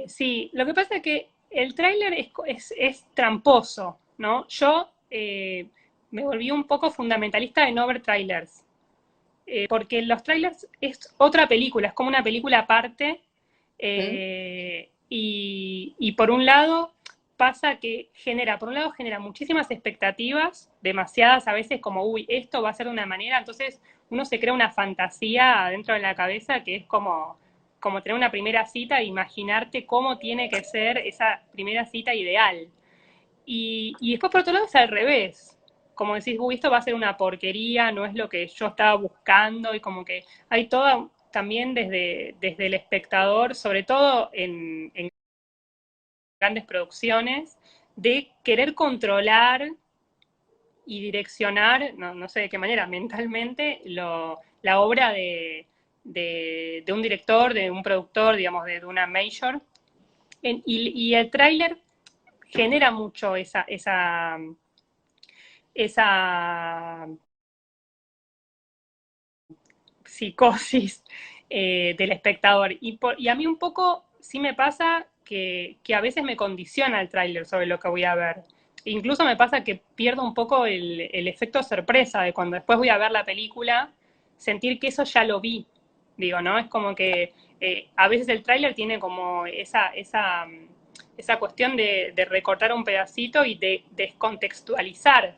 Speaker 2: sí. Lo que pasa es que el tráiler es tramposo, ¿no? Yo me volví un poco fundamentalista de no ver trailers, porque los trailers es otra película, es como una película aparte,
Speaker 1: ¿Mm?
Speaker 2: y por un lado pasa que genera, por un lado, genera muchísimas expectativas, demasiadas a veces como, uy, esto va a ser de una manera, entonces uno se crea una fantasía adentro de la cabeza que es como tener una primera cita e imaginarte cómo tiene que ser esa primera cita ideal. Y después, por otro lado, es al revés. Como decís, uy, esto va a ser una porquería, no es lo que yo estaba buscando, y como que hay todo también desde el espectador, sobre todo en grandes producciones, de querer controlar y direccionar, no sé de qué manera, mentalmente, la obra de un director, de un productor, digamos, de una major. Y el tráiler genera mucho esa psicosis del espectador. Y a mí un poco sí me pasa que a veces me condiciona el tráiler sobre lo que voy a ver. Incluso me pasa que pierdo un poco el efecto sorpresa de cuando después voy a ver la película, sentir que eso ya lo vi. Digo, ¿no? Es como que a veces el tráiler tiene como esa cuestión de recortar un pedacito y de descontextualizar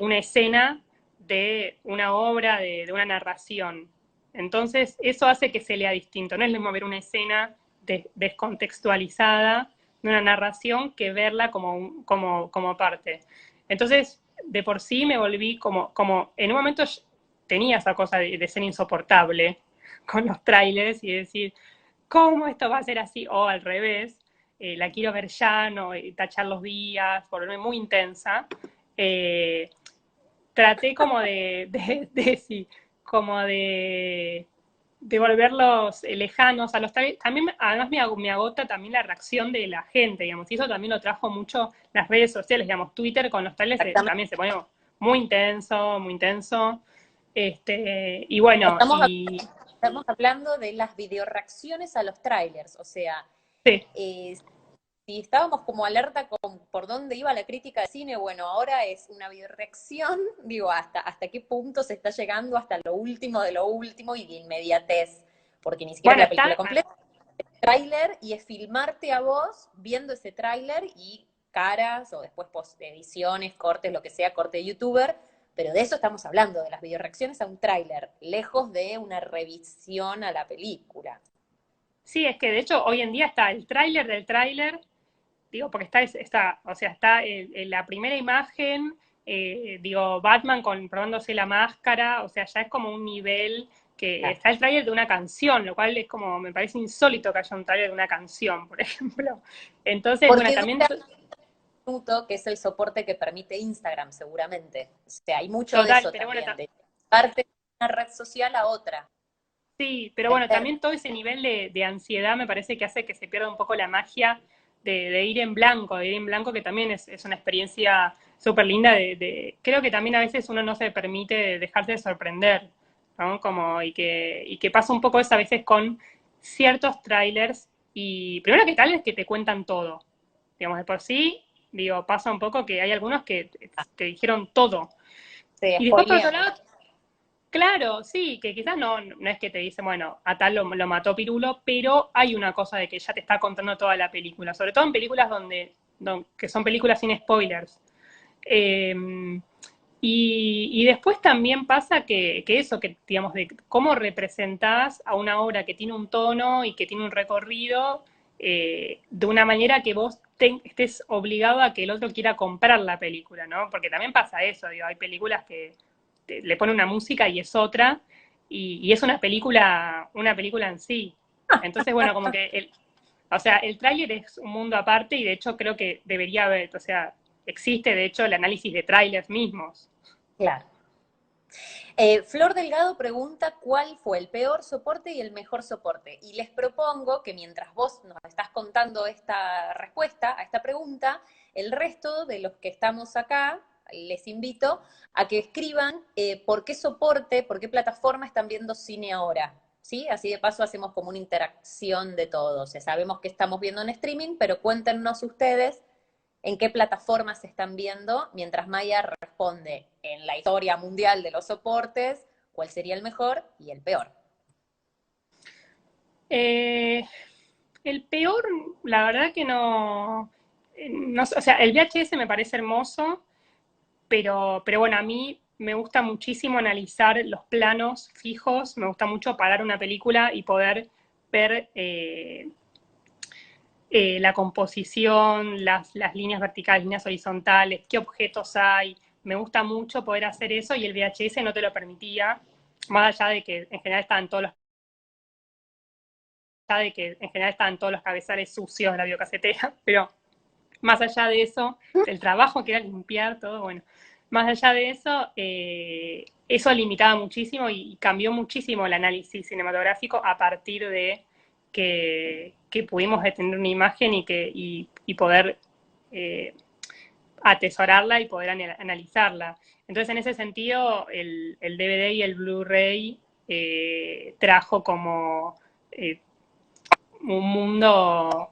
Speaker 2: una escena de una obra, de una narración. Entonces, eso hace que se lea distinto. No es lo mismo ver una escena descontextualizada de una narración que verla como parte. Entonces, de por sí me volví como en un momento tenía esa cosa de ser insoportable con los trailers y decir, ¿cómo esto va a ser así? O al revés, la quiero ver ya, no, tachar los días, volverme muy intensa. Eh, Traté como sí, como de volverlos lejanos a los trailers. También, además, me agota también la reacción de la gente, digamos, y eso también lo trajo mucho las redes sociales, digamos, Twitter con los trailers
Speaker 1: Exactamente.
Speaker 2: también se pone muy intenso, muy intenso. Y bueno,
Speaker 1: Estamos, estamos hablando de las videoreacciones a los trailers, o sea,
Speaker 2: sí,
Speaker 1: eh, si estábamos como alerta con por dónde iba la crítica de cine, bueno, ahora es una videoreacción, digo, hasta qué punto se está llegando hasta lo último de lo último y de inmediatez, porque ni siquiera es
Speaker 2: bueno,
Speaker 1: la película completa, es el tráiler y es filmarte a vos viendo ese tráiler y caras o después post ediciones, cortes, lo que sea, corte de youtuber, pero de eso estamos hablando, de las videoreacciones a un tráiler, lejos de una revisión a la película.
Speaker 2: sí, es que de hecho hoy en día está el tráiler del tráiler, digo, porque está, o sea, está la primera imagen, digo, Batman probándose la máscara, o sea, ya es como un nivel que
Speaker 1: Claro.
Speaker 2: está el tráiler de una canción, lo cual es como, me parece insólito que haya un tráiler de una canción, por ejemplo. Entonces, bueno,
Speaker 1: Porque
Speaker 2: también,
Speaker 1: dura un minuto, que es el soporte que permite Instagram, seguramente. O sea, hay mucho de
Speaker 2: total,
Speaker 1: eso
Speaker 2: pero bueno,
Speaker 1: también, de parte de una red social a otra.
Speaker 2: sí, pero bueno,
Speaker 1: Vender.
Speaker 2: también todo ese nivel de ansiedad me parece que hace que se pierda un poco la magia de ir en blanco, de ir en blanco, que también es una experiencia súper linda creo que también a veces uno no se permite dejarse de sorprender, ¿no? Como, y que pasa un poco eso a veces con ciertos trailers, y primero que tal es que te cuentan todo, digamos, de por sí, digo, pasa un poco que hay algunos que te dijeron todo.
Speaker 1: Se
Speaker 2: Y después, por otro
Speaker 1: spoilean.
Speaker 2: lado, claro, sí, que quizás no es que te dice, bueno, a tal lo mató Pirulo, pero hay una cosa de que ya te está contando toda la película, sobre todo en películas que son películas sin spoilers. Eh, y después también pasa que eso, que digamos, de cómo representás a una obra que tiene un tono y que tiene un recorrido de una manera que vos estés obligado a que el otro quiera comprar la película, ¿no? Porque también pasa eso, digo, hay películas que le pone una música y es otra, y es una película en sí. Entonces, bueno, como que o sea, el tráiler es un mundo aparte y de hecho creo que debería haber, o sea, existe de hecho el análisis de trailers mismos.
Speaker 1: Claro. Flor Delgado pregunta cuál fue el peor soporte y el mejor soporte. Y les propongo que mientras vos nos estás contando esta respuesta a esta pregunta, el resto de los que estamos acá, les invito a que escriban por qué soporte, por qué plataforma están viendo cine ahora. ¿Sí? Así de paso hacemos como una interacción de todos. Ya sabemos que estamos viendo en streaming, pero cuéntenos ustedes en qué plataformas se están viendo, mientras Maya responde en la historia mundial de los soportes, cuál sería el mejor y el peor.
Speaker 2: Eh, el peor, la verdad que no. no, o sea, el VHS me parece hermoso, pero bueno, a mí me gusta muchísimo analizar los planos fijos, me gusta mucho parar una película y poder ver la composición, las líneas verticales, líneas horizontales, qué objetos hay. Me gusta mucho poder hacer eso y el VHS no te lo permitía, más allá de que en general estaban todos los cabezales sucios de la videocasetera, pero más allá de eso, del trabajo que era limpiar todo, bueno, más allá de eso, eso limitaba muchísimo y cambió muchísimo el análisis cinematográfico a partir de que pudimos detener una imagen y poder eh, atesorarla y poder analizarla. Entonces, en ese sentido, el DVD y el Blu-ray trajo como eh, un mundo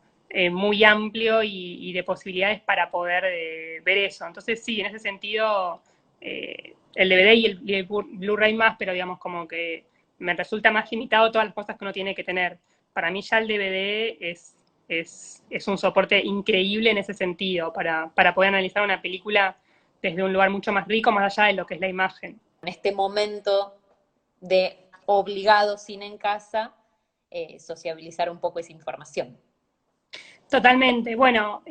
Speaker 2: muy amplio de posibilidades para poder ver eso. Entonces, sí, en ese sentido, el DVD y el Blu-ray más, pero digamos como que me resulta más limitado todas las cosas que uno tiene que tener. Para mí ya el DVD es un soporte increíble en ese sentido, para poder analizar una película desde un lugar mucho más rico, más allá de lo que es la imagen.
Speaker 1: En este momento de obligado cine en casa, sociabilizar un poco esa información.
Speaker 2: Totalmente. Bueno,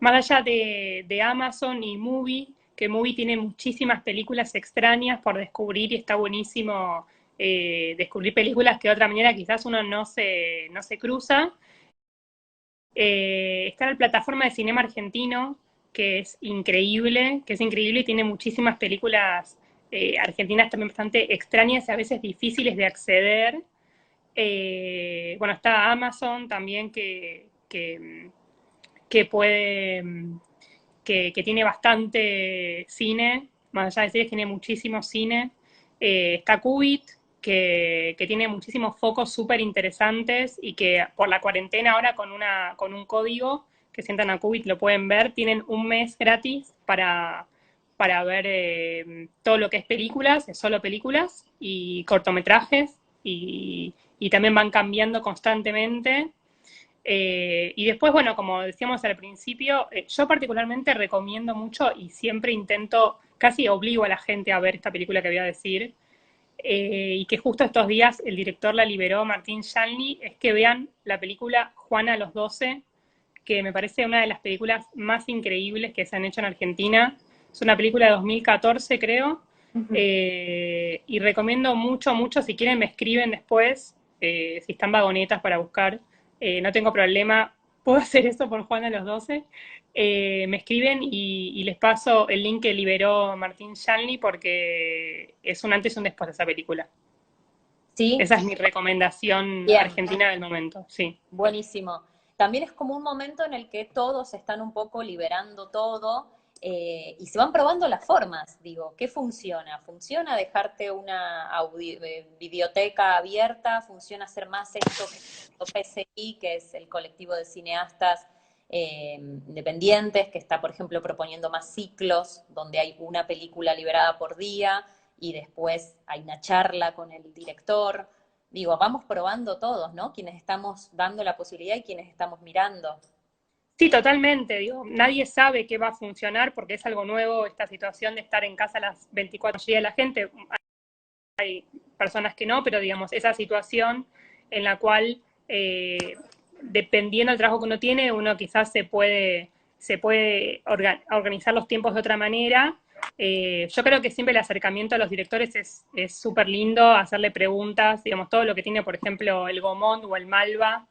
Speaker 2: más allá de Amazon y Movie, que Movie tiene muchísimas películas extrañas por descubrir y está buenísimo descubrir películas que de otra manera quizás uno no se cruza. Está la plataforma de cinema argentino, que es increíble y tiene muchísimas películas argentinas también bastante extrañas y a veces difíciles de acceder. Bueno, está Amazon también que puede, que tiene bastante cine, más allá de series, tiene muchísimo cine. Está Qubit, que tiene muchísimos focos súper interesantes y que por la cuarentena ahora con un código que sientan a Qubit lo pueden ver, tienen un mes gratis para ver todo lo que es películas, es solo películas y cortometrajes y también van cambiando constantemente. Y después, bueno, como decíamos al principio, yo particularmente recomiendo mucho y siempre intento, casi obligo a la gente a ver esta película que voy a decir, y que justo estos días el director la liberó, Martín Shanley, es que vean la película Juana a los 12, que me parece una de las películas más increíbles que se han hecho en Argentina. Es una película de 2014, creo, y recomiendo mucho, mucho, si quieren me escriben después, si están vagonetas para buscar, no tengo problema, puedo hacer eso por Juan a los 12. Me escriben y les paso el link que liberó Martín Shanley porque es un antes y un después de esa película.
Speaker 1: ¿Sí?
Speaker 2: Esa es mi recomendación
Speaker 1: Bien,
Speaker 2: argentina del momento, sí.
Speaker 1: buenísimo. También es como un momento en el que todos están un poco liberando todo y se van probando las formas. Digo, ¿qué funciona? ¿Funciona dejarte una videoteca abierta? ¿Funciona hacer más esto que PCI, que es el colectivo de cineastas independientes, que está, por ejemplo, proponiendo más ciclos, donde hay una película liberada por día y después hay una charla con el director? Digo, vamos probando todos, ¿no? Quienes estamos dando la posibilidad y quienes estamos mirando.
Speaker 2: Sí, totalmente. Digo, nadie sabe qué va a funcionar porque es algo nuevo esta situación de estar en casa a las 24 horas de la gente. Hay personas que no, pero digamos, esa situación en la cual, dependiendo del trabajo que uno tiene, uno quizás se puede organizar los tiempos de otra manera. Yo creo que siempre el acercamiento a los directores es súper lindo, hacerle preguntas, digamos, todo lo que tiene, por ejemplo, el Gomón o el Malva,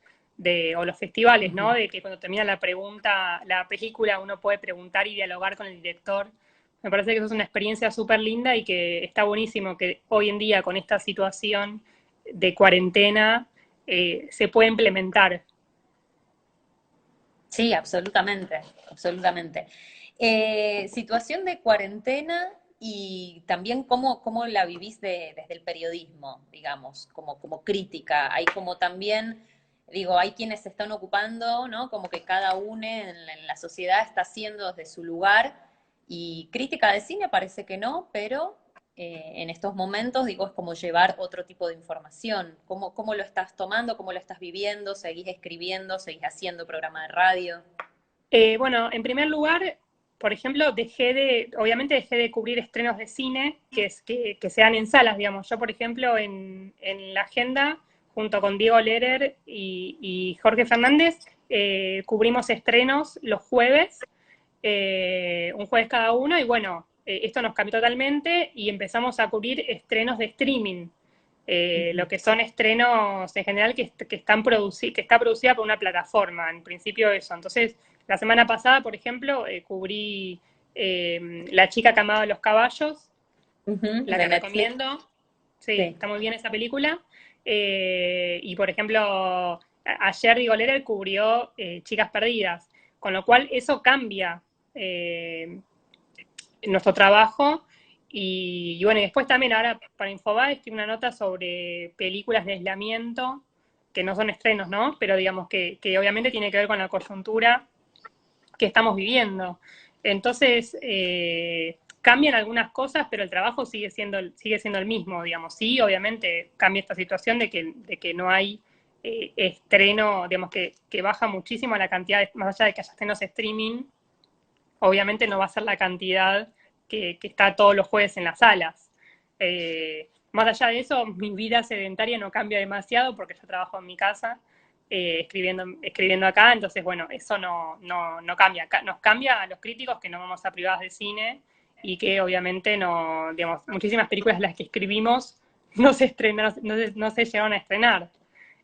Speaker 2: o los festivales, ¿no? De que cuando termina la película, uno puede preguntar y dialogar con el director. Me parece que eso es una experiencia súper linda y que está buenísimo que hoy en día con esta situación de cuarentena se puede implementar.
Speaker 1: Sí, absolutamente, absolutamente. Situación de cuarentena y también cómo la vivís desde el periodismo, digamos, como crítica. Hay como también, digo, hay quienes se están ocupando, ¿no? Como que cada uno en la sociedad está haciendo desde su lugar y crítica de cine parece que no, pero en estos momentos, digo, es como llevar otro tipo de información. ¿Cómo lo estás tomando? ¿Cómo lo estás viviendo? ¿Seguís escribiendo? ¿Seguís haciendo programa de radio?
Speaker 2: Bueno, en primer lugar, por ejemplo, obviamente dejé de cubrir estrenos de cine que sean en salas, digamos. Yo, por ejemplo, en la agenda, junto con Diego Lerer y Jorge Fernández, cubrimos estrenos los jueves, un jueves cada uno, y bueno, esto nos cambió totalmente y empezamos a cubrir estrenos de streaming. Lo que son estrenos en general que está producida por una plataforma, en principio eso. Entonces, la semana pasada, por ejemplo, cubrí La chica que amaba los caballos,
Speaker 1: Ujú,
Speaker 2: la
Speaker 1: de
Speaker 2: que
Speaker 1: Netflix.
Speaker 2: recomiendo. Sí,
Speaker 1: Sí.
Speaker 2: está muy bien esa película. Y, por ejemplo, ayer Diego Lerer cubrió Chicas Perdidas, con lo cual eso cambia eh, nuestro trabajo. Y bueno, y después también ahora para Infobae estoy una nota sobre películas de aislamiento, que no son estrenos, ¿no? Pero digamos que obviamente tiene que ver con la coyuntura que estamos viviendo. Entonces, cambian algunas cosas, pero el trabajo sigue siendo el mismo, digamos. Sí, obviamente cambia esta situación de que no hay estreno, digamos, que baja muchísimo la cantidad, más allá de que haya estrenos streaming, obviamente no va a ser la cantidad que está todos los jueves en las salas. Más allá de eso, mi vida sedentaria no cambia demasiado porque yo trabajo en mi casa escribiendo acá, entonces bueno, eso no cambia. Nos cambia a los críticos que no vamos a privadas de cine y que obviamente no, digamos, muchísimas películas las que escribimos no se estrenan, no se llegaron a estrenar.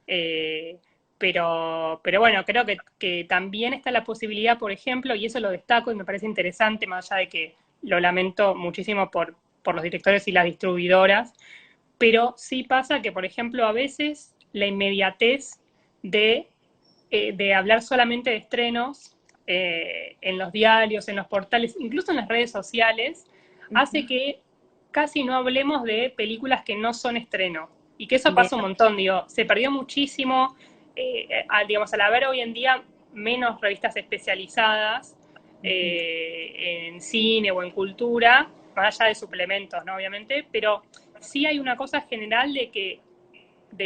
Speaker 2: Eh, pero bueno, creo que también está la posibilidad, por ejemplo, y eso lo destaco y me parece interesante, más allá de que lo lamento muchísimo por los directores y las distribuidoras, pero sí pasa que, por ejemplo, a veces la inmediatez de, de hablar solamente de estrenos en los diarios, en los portales, incluso en las redes sociales, hace
Speaker 1: Ujú.
Speaker 2: que casi no hablemos de películas que no son estreno. Y que eso
Speaker 1: Bien.
Speaker 2: pasa un montón, digo, se perdió muchísimo, digamos, al haber hoy en día menos revistas especializadas
Speaker 1: Ujú.
Speaker 2: en cine o en cultura, más allá de suplementos, ¿no? Obviamente, pero sí hay una cosa general de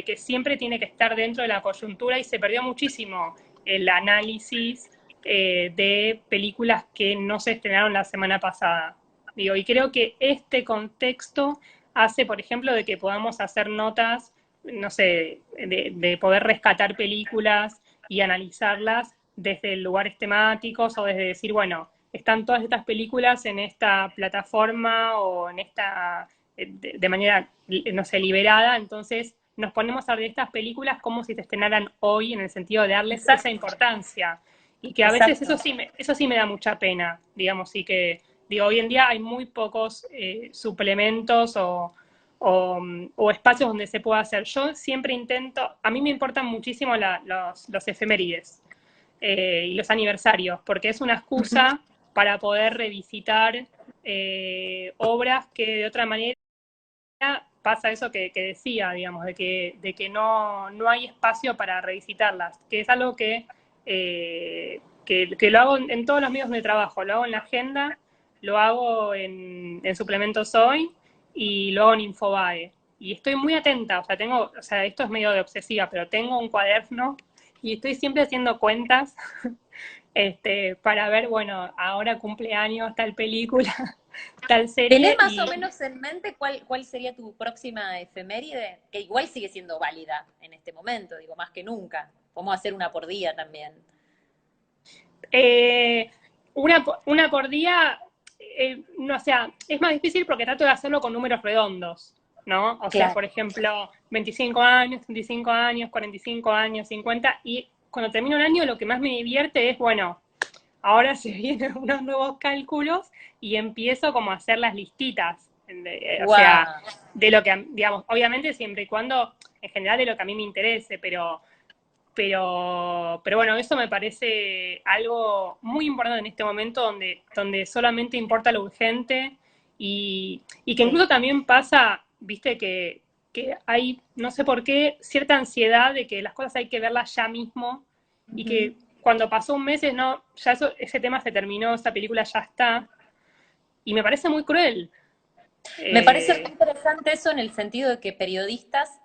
Speaker 2: que siempre tiene que estar dentro de la coyuntura y se perdió muchísimo el análisis de películas que no se estrenaron la semana pasada. Digo, y creo que este contexto hace, por ejemplo, de que podamos hacer notas, no sé, de poder rescatar películas y analizarlas desde lugares temáticos o desde decir, bueno, están todas estas películas en esta plataforma o en esta, de manera, no sé, liberada, entonces nos ponemos a ver estas películas como si se estrenaran hoy, en el sentido de darles esa
Speaker 1: Exacto,
Speaker 2: importancia. Y que a veces
Speaker 1: exacto.
Speaker 2: eso sí me da mucha pena, digamos, y que, digo, hoy en día hay muy pocos suplementos o espacios donde se pueda hacer. Yo siempre intento, a mí me importan muchísimo los efemérides y los aniversarios, porque es una
Speaker 1: Ujú.
Speaker 2: excusa para poder revisitar obras que de otra manera pasa eso que decía, digamos, de que no hay espacio para revisitarlas, que es algo que lo hago en todos los medios de trabajo, lo hago en la agenda, lo hago en Suplementos Hoy y lo hago en Infobae. Y estoy muy atenta, o sea, esto es medio de obsesiva, pero tengo un cuaderno y estoy siempre haciendo cuentas para ver, bueno, ahora cumpleaños, tal película, tal
Speaker 1: ¿Tenés
Speaker 2: serie,
Speaker 1: más o
Speaker 2: y
Speaker 1: menos en mente cuál sería tu próxima efeméride? Que igual sigue siendo válida en este momento, digo, más que nunca. Podemos hacer una por día también.
Speaker 2: Eh, una por día, no, o sea, es más difícil porque trato de hacerlo con números redondos, ¿no? O sea,
Speaker 1: Claro.
Speaker 2: por ejemplo, 25 años, 35 años, 45 años, 50, y cuando termino un año lo que más me divierte es, bueno, ahora se vienen unos nuevos cálculos y empiezo como a hacer las listitas, o sea,
Speaker 1: ¡Guau!
Speaker 2: de lo que, digamos, obviamente siempre y cuando, en general, de lo que a mí me interese, pero bueno, eso me parece algo muy importante en este momento donde solamente importa lo urgente y que
Speaker 1: Sí.
Speaker 2: incluso también pasa, viste, que hay, no sé por qué, cierta ansiedad de que las cosas hay que verlas ya mismo y
Speaker 1: Ujú.
Speaker 2: que cuando pasó un mes, no, ya ese tema se terminó, esa película ya está, y me parece muy cruel.
Speaker 1: Me parece muy
Speaker 2: Eh,
Speaker 1: interesante eso en el sentido de que periodistas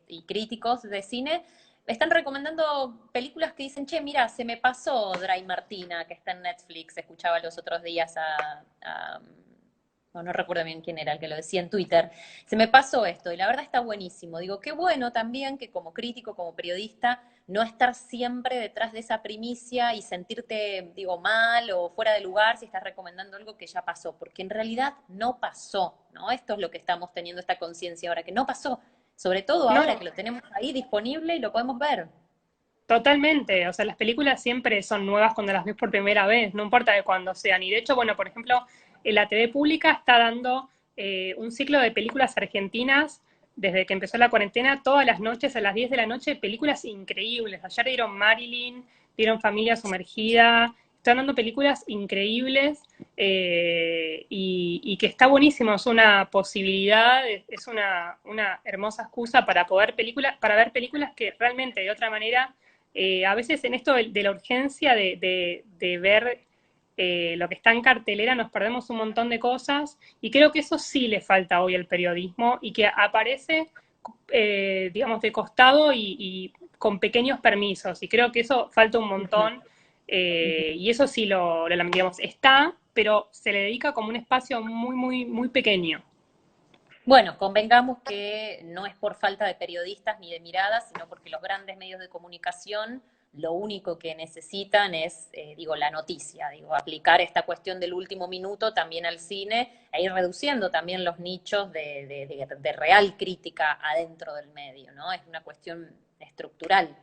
Speaker 1: y críticos de cine están recomendando películas que dicen, che, mira, se me pasó Dry Martina, que está en Netflix, escuchaba los otros días no recuerdo bien quién era el que lo decía en Twitter, se me pasó esto y la verdad está buenísimo. Digo, qué bueno también que como crítico, como periodista, no estar siempre detrás de esa primicia y sentirte, digo, mal o fuera de lugar si estás recomendando algo que ya pasó, porque en realidad no pasó, ¿no? Esto es lo que estamos teniendo esta conciencia ahora, que no pasó, sobre todo ahora
Speaker 2: No,
Speaker 1: que lo tenemos ahí disponible y lo podemos ver.
Speaker 2: totalmente, o sea, las películas siempre son nuevas cuando las ves por primera vez, no importa de cuándo sean. Y de hecho, bueno, por ejemplo, en la TV pública está dando un ciclo de películas argentinas desde que empezó la cuarentena, todas las noches a las 10 de la noche, películas increíbles. Ayer dieron Marilyn, dieron Familia Sumergida, están dando películas increíbles y que está buenísimo, es una posibilidad, es una hermosa excusa para poder para ver películas que realmente de otra manera a veces en esto de la urgencia de ver lo que está en cartelera nos perdemos un montón de cosas y creo que eso sí le falta hoy al periodismo y que aparece, digamos, de costado y con pequeños permisos y creo que eso falta un montón y eso sí digamos, está, pero se le dedica como un espacio muy, muy, muy pequeño.
Speaker 1: Bueno, convengamos que no es por falta de periodistas ni de miradas, sino porque los grandes medios de comunicación lo único que necesitan es, digo, la noticia, digo, aplicar esta cuestión del último minuto también al cine e ir reduciendo también los nichos de real crítica adentro del medio, ¿no? Es una cuestión estructural.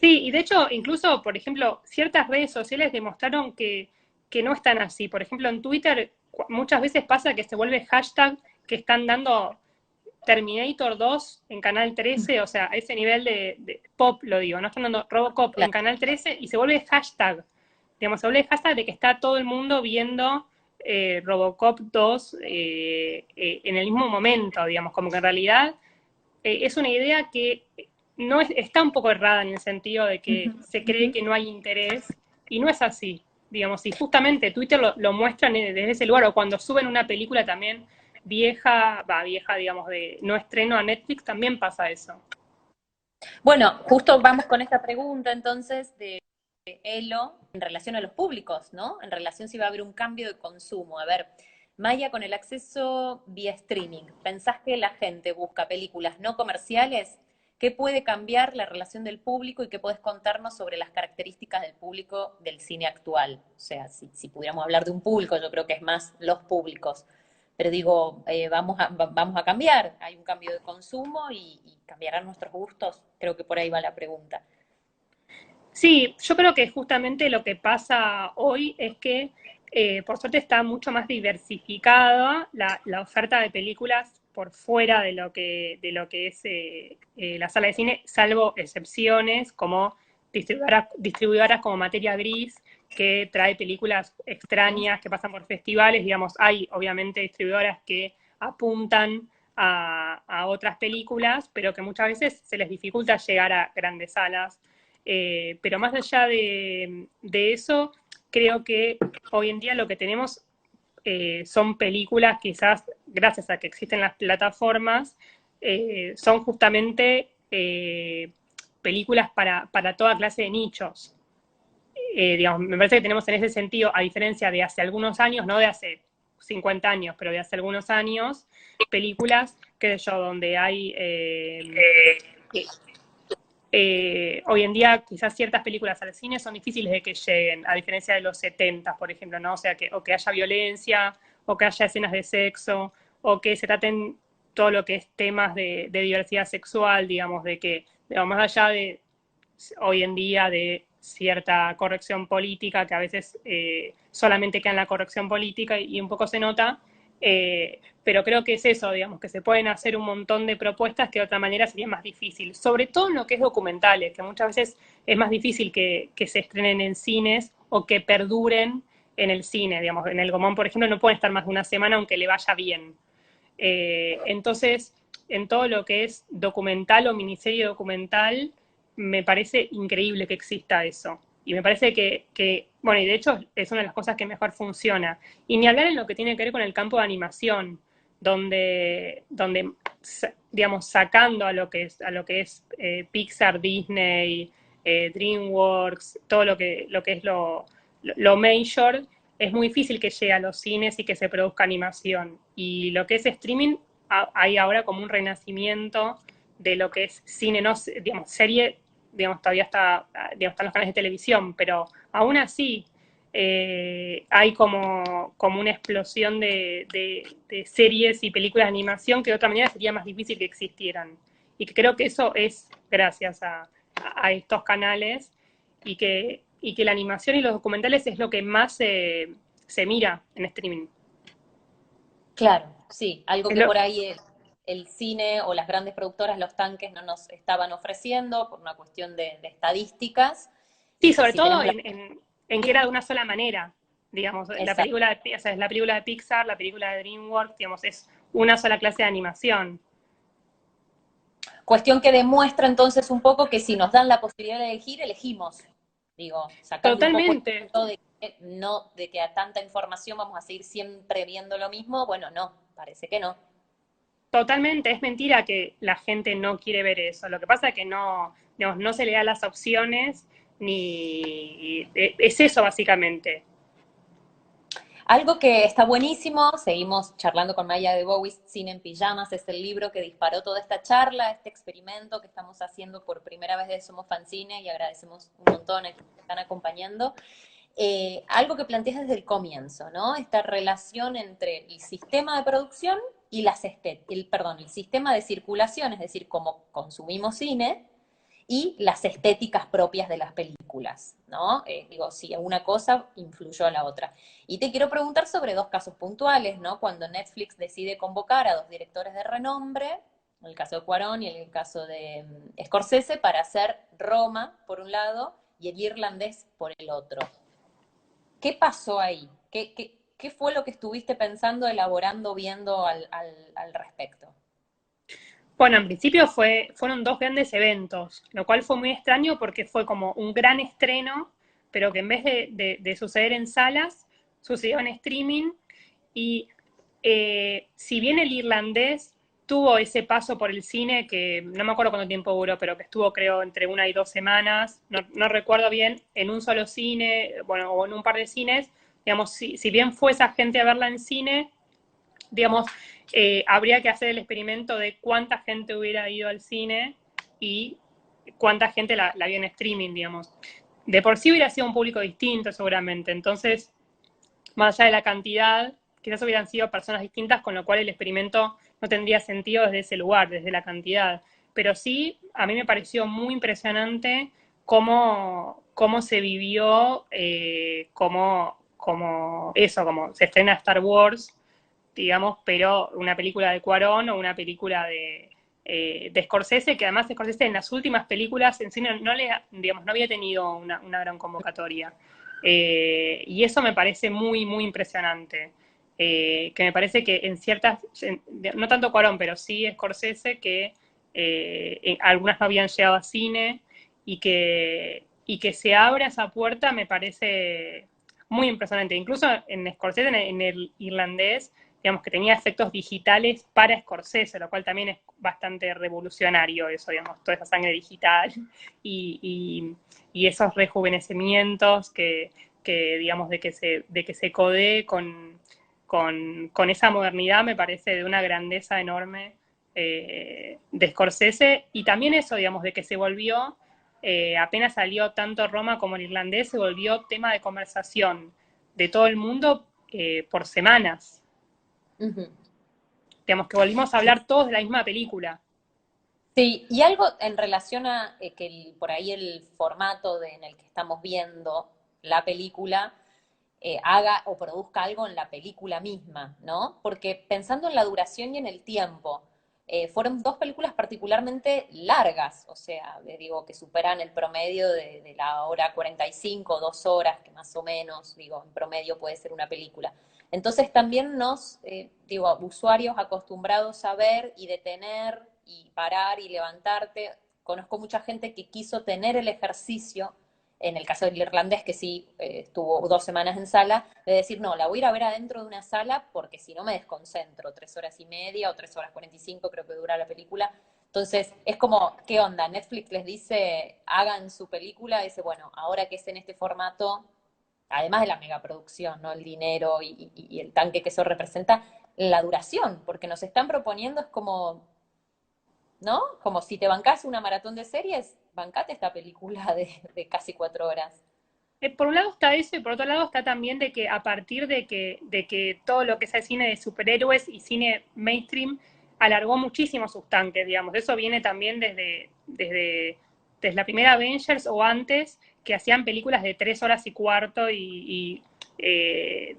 Speaker 2: Sí, y de hecho, incluso, por ejemplo, ciertas redes sociales demostraron que no están así. Por ejemplo, en Twitter muchas veces pasa que se vuelve hashtag que están dando Terminator 2 en Canal 13, o sea, a ese nivel de pop, lo digo, no están dando Robocop en
Speaker 1: Claro.
Speaker 2: Canal 13 y se vuelve hashtag. Digamos, se vuelve hashtag de que está todo el mundo viendo Robocop 2 en el mismo momento, digamos, como que en realidad es una idea que no está un poco errada en el sentido de que se cree que no hay interés y no es así, digamos, y justamente Twitter lo muestran desde ese lugar o cuando suben una película también vieja, digamos, de no estreno a Netflix, también pasa eso.
Speaker 1: Bueno, justo vamos con esta pregunta entonces de Elo en relación a los públicos, ¿no? En relación si va a haber un cambio de consumo. A ver, Maya, con el acceso vía streaming, ¿pensás que la gente busca películas no comerciales? ¿Qué puede cambiar la relación del público y qué podés contarnos sobre las características del público del cine actual? O sea, si pudiéramos hablar de un público, yo creo que es más los públicos. Pero digo, vamos a cambiar, hay un cambio de consumo y cambiarán nuestros gustos. Creo que por ahí va la pregunta.
Speaker 2: Sí, yo creo que justamente lo que pasa hoy es que por suerte está mucho más diversificada la oferta de películas por fuera de lo que es la sala de cine, salvo excepciones como distribuidoras como Materia Gris, que trae películas extrañas que pasan por festivales. Digamos, hay obviamente distribuidoras que apuntan a otras películas, pero que muchas veces se les dificulta llegar a grandes salas. Pero más allá de eso, creo que hoy en día lo que tenemos son películas, quizás gracias a que existen las plataformas, son justamente películas para toda clase de nichos. Digamos, me parece que tenemos en ese sentido, a diferencia de hace algunos años, no de hace 50 años, pero de hace algunos años, películas, qué sé yo, donde hay hoy en día quizás ciertas películas al cine son difíciles de que lleguen, a diferencia de los 70, por ejemplo, ¿no? O sea, o que haya violencia, o que haya escenas de sexo, o que se traten todo lo que es temas de diversidad sexual, digamos, de que, digamos, más allá de hoy en día de cierta corrección política, que a veces solamente queda en la corrección política y un poco se nota, pero creo que es eso, digamos, que se pueden hacer un montón de propuestas que de otra manera sería más difícil, sobre todo en lo que es documentales, que muchas veces es más difícil que se estrenen en cines o que perduren en el cine, digamos, en el Gomón, por ejemplo, no pueden estar más de una semana aunque le vaya bien. Entonces, en todo lo que es documental o miniserie documental, me parece increíble que exista eso. Y me parece bueno, y de hecho es una de las cosas que mejor funciona. Y ni hablar en lo que tiene que ver con el campo de animación. digamos, sacando a lo que es Pixar, Disney, DreamWorks, todo lo que es lo major, es muy difícil que llegue a los cines y que se produzca animación. Y lo que es streaming, hay ahora como un renacimiento de lo que es cine, no, digamos, serie, digamos, todavía digamos, están los canales de televisión, pero aún así hay como una explosión de series y películas de animación que de otra manera sería más difícil que existieran. Y que creo que eso es gracias a estos canales y que la animación y los documentales es lo que más se mira en streaming.
Speaker 1: Claro, sí, algo
Speaker 2: Es
Speaker 1: que
Speaker 2: lo,
Speaker 1: por ahí el cine o las grandes productoras, los tanques, no nos estaban ofreciendo por una cuestión de estadísticas,
Speaker 2: sí,
Speaker 1: y que
Speaker 2: sobre
Speaker 1: si
Speaker 2: todo
Speaker 1: tenemos la...
Speaker 2: en que era de una sola manera, digamos,
Speaker 1: Exacto.
Speaker 2: o sea, es la película de Pixar, la película de DreamWorks, digamos, es una sola clase de animación.
Speaker 1: Cuestión que demuestra entonces un poco que si nos dan la posibilidad de elegir, elegimos. Digo, sacando un poco el
Speaker 2: Totalmente,
Speaker 1: punto de que no, de que a tanta información vamos a seguir siempre viendo lo mismo, bueno, no, parece que no.
Speaker 2: totalmente, es mentira que la gente no quiere ver eso. Lo que pasa es que no, digamos, no se le da las opciones ni es eso básicamente.
Speaker 1: Algo que está buenísimo, seguimos charlando con Maya de Bowie, Cine en Pijamas, es el libro que disparó toda esta charla, este experimento que estamos haciendo por primera vez de Somos Fancine y agradecemos un montón a quienes están acompañando. Algo que planteas desde el comienzo, ¿no? Esta relación entre el sistema de producción y el sistema de circulación, es decir, cómo consumimos cine, y las estéticas propias de las películas, ¿no? Digo, si una cosa influyó a la otra. Y te quiero preguntar sobre dos casos puntuales, ¿no? Cuando Netflix decide convocar a dos directores de renombre, en el caso de Cuarón y en el caso de Scorsese, para hacer Roma, por un lado, y El Irlandés por el otro. ¿Qué pasó ahí? ¿Qué fue lo que estuviste pensando, elaborando, viendo al respecto?
Speaker 2: Bueno, en principio fueron dos grandes eventos, lo cual fue muy extraño porque fue como un gran estreno, pero que en vez de suceder en salas, sucedió en streaming. Y si bien el irlandés tuvo ese paso por el cine, que no me acuerdo cuánto tiempo duró, pero que estuvo creo entre 1 y 2 semanas, no recuerdo bien, en un solo cine, bueno, o en un par de cines, digamos, si bien fue esa gente a verla en cine, digamos, habría que hacer el experimento de cuánta gente hubiera ido al cine y cuánta gente la vio en streaming, digamos. De por sí hubiera sido un público distinto seguramente, entonces, más allá de la cantidad, quizás hubieran sido personas distintas, con lo cual el experimento no tendría sentido desde ese lugar, desde la cantidad. Pero sí, a mí me pareció muy impresionante cómo se vivió, como se estrena Star Wars, digamos, pero una película de Cuarón o una película de Scorsese, que además Scorsese en las últimas películas en cine digamos, no había tenido una gran convocatoria. Y eso me parece muy, muy impresionante. Que me parece que no tanto Cuarón, pero sí Scorsese, que algunas no habían llegado a cine y que se abra esa puerta me parece muy impresionante. Incluso en Scorsese, en el irlandés, digamos que tenía efectos digitales para Scorsese, lo cual también es bastante revolucionario eso, digamos, toda esa sangre digital y esos rejuvenecimientos digamos, de que se codee con esa modernidad me parece de una grandeza enorme de Scorsese, y también eso, digamos, de que se volvió, apenas salió tanto Roma como el irlandés, se volvió tema de conversación de todo el mundo por semanas.
Speaker 1: Ujú.
Speaker 2: Digamos que volvimos a hablar todos de la misma película.
Speaker 1: Sí, y algo en relación a que por ahí el formato en el que estamos viendo la película haga o produzca algo en la película misma, ¿no? Porque pensando en la duración y en el tiempo, fueron dos películas particularmente largas, o sea, digo, que superan el promedio de la hora 45, 2 horas, que más o menos, digo, en promedio puede ser una película. Entonces también digo, usuarios acostumbrados a ver y detener y parar y levantarte, conozco mucha gente que quiso tener el ejercicio en el caso del irlandés, que sí estuvo 2 semanas en sala, de decir, no, la voy a ir a ver adentro de una sala porque si no me desconcentro, 3 horas y media o 3 horas 45 creo que dura la película. Entonces, es como, ¿qué onda? Netflix les dice, hagan su película, dice, bueno, ahora que es en este formato, además de la megaproducción, ¿no? El dinero y el tanque que eso representa, la duración, porque nos están proponiendo es como, ¿no? Como si te bancás una maratón de series, bancate esta película de casi 4 horas.
Speaker 2: Por un lado está eso y por otro lado está también de que a partir de que todo lo que es el cine de superhéroes y cine mainstream alargó muchísimo sus tanques, digamos. Eso viene también desde la primera Avengers o antes, que hacían películas de 3 horas y cuarto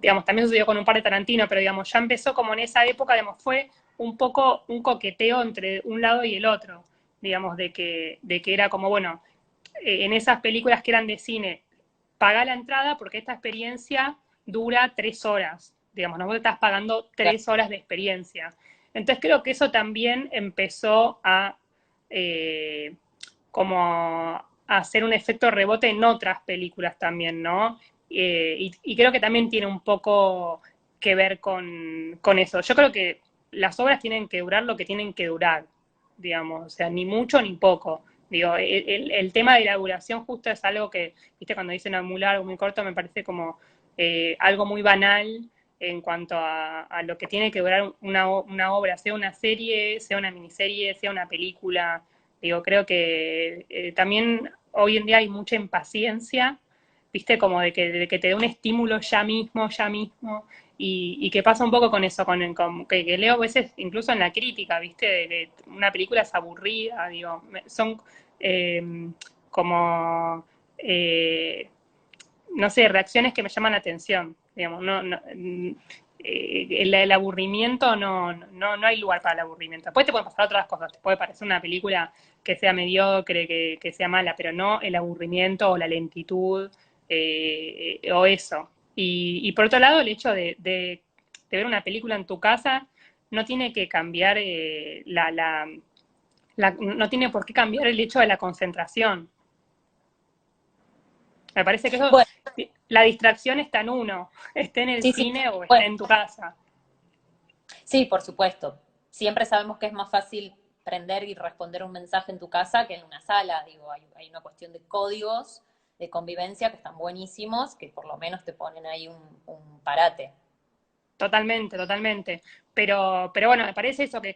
Speaker 2: digamos, también sucedió con un par de Tarantino, pero digamos, ya empezó como en esa época, digamos, fue un poco un coqueteo entre un lado y el otro, digamos, de que era como, bueno, en esas películas que eran de cine, paga la entrada porque esta experiencia dura 3 horas. Digamos, no vos estás pagando 3 horas de experiencia. Entonces creo que eso también empezó a eh, como a hacer un efecto rebote en otras películas también, ¿no? Y creo que también tiene un poco que ver con eso. Yo creo que las obras tienen que durar lo que tienen que durar, digamos, o sea, ni mucho ni poco. Digo, el tema de la duración justo es algo que, viste, cuando dicen muy largo, muy corto, me parece como algo muy banal en cuanto a lo que tiene que durar una obra, sea una serie, sea una miniserie, sea una película. Digo, creo que también hoy en día hay mucha impaciencia, viste, como de que te dé un estímulo ya mismo, y que pasa un poco con eso, que leo a veces incluso en la crítica, viste, de que una película es aburrida, digo, son eh, como, eh, no sé, reacciones que me llaman la atención, digamos, el aburrimiento no hay lugar para el aburrimiento. Después te pueden pasar otras cosas, te puede parecer una película que sea mediocre, que sea mala, pero no el aburrimiento o la lentitud o eso. Y por otro lado, el hecho de ver una película en tu casa no tiene que cambiar no tiene por qué cambiar el hecho de la concentración. Me parece que eso,
Speaker 1: Bueno,
Speaker 2: la distracción está en uno, esté en el
Speaker 1: sí, sí,
Speaker 2: cine o esté
Speaker 1: bueno,
Speaker 2: en tu casa.
Speaker 1: sí, por supuesto. Siempre sabemos que es más fácil prender y responder un mensaje en tu casa que en una sala. Digo, hay una cuestión de códigos de convivencia que están buenísimos, que por lo menos te ponen ahí un parate.
Speaker 2: Totalmente, totalmente. Pero bueno, me parece eso que,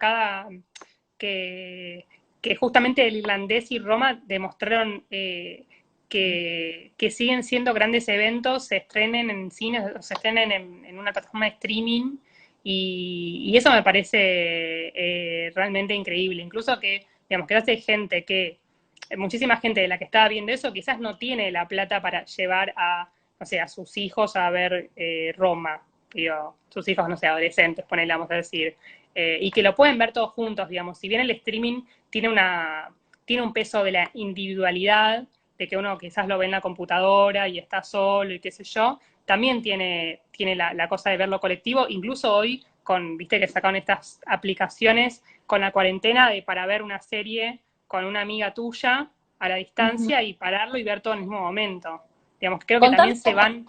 Speaker 2: que justamente el irlandés y Roma demostraron que siguen siendo grandes eventos, se estrenen en cines, o se estrenen en una plataforma de streaming, y eso me parece realmente increíble. Incluso que, digamos, que hace gente muchísima gente de la que estaba viendo eso, quizás no tiene la plata para llevar no sé, a sus hijos a ver Roma, digo, sus hijos, no sé, adolescentes, ponele, vamos a decir, y que lo pueden ver todos juntos, digamos, si bien el streaming tiene un peso de la individualidad, de que uno quizás lo ve en la computadora y está solo y qué sé yo, también tiene la cosa de verlo colectivo, incluso hoy viste que sacaron estas aplicaciones con la cuarentena para ver una serie con una amiga tuya a la
Speaker 1: Ujú.
Speaker 2: distancia y pararlo y ver todo en el mismo momento. Digamos, creo que
Speaker 1: Contame,
Speaker 2: también se van.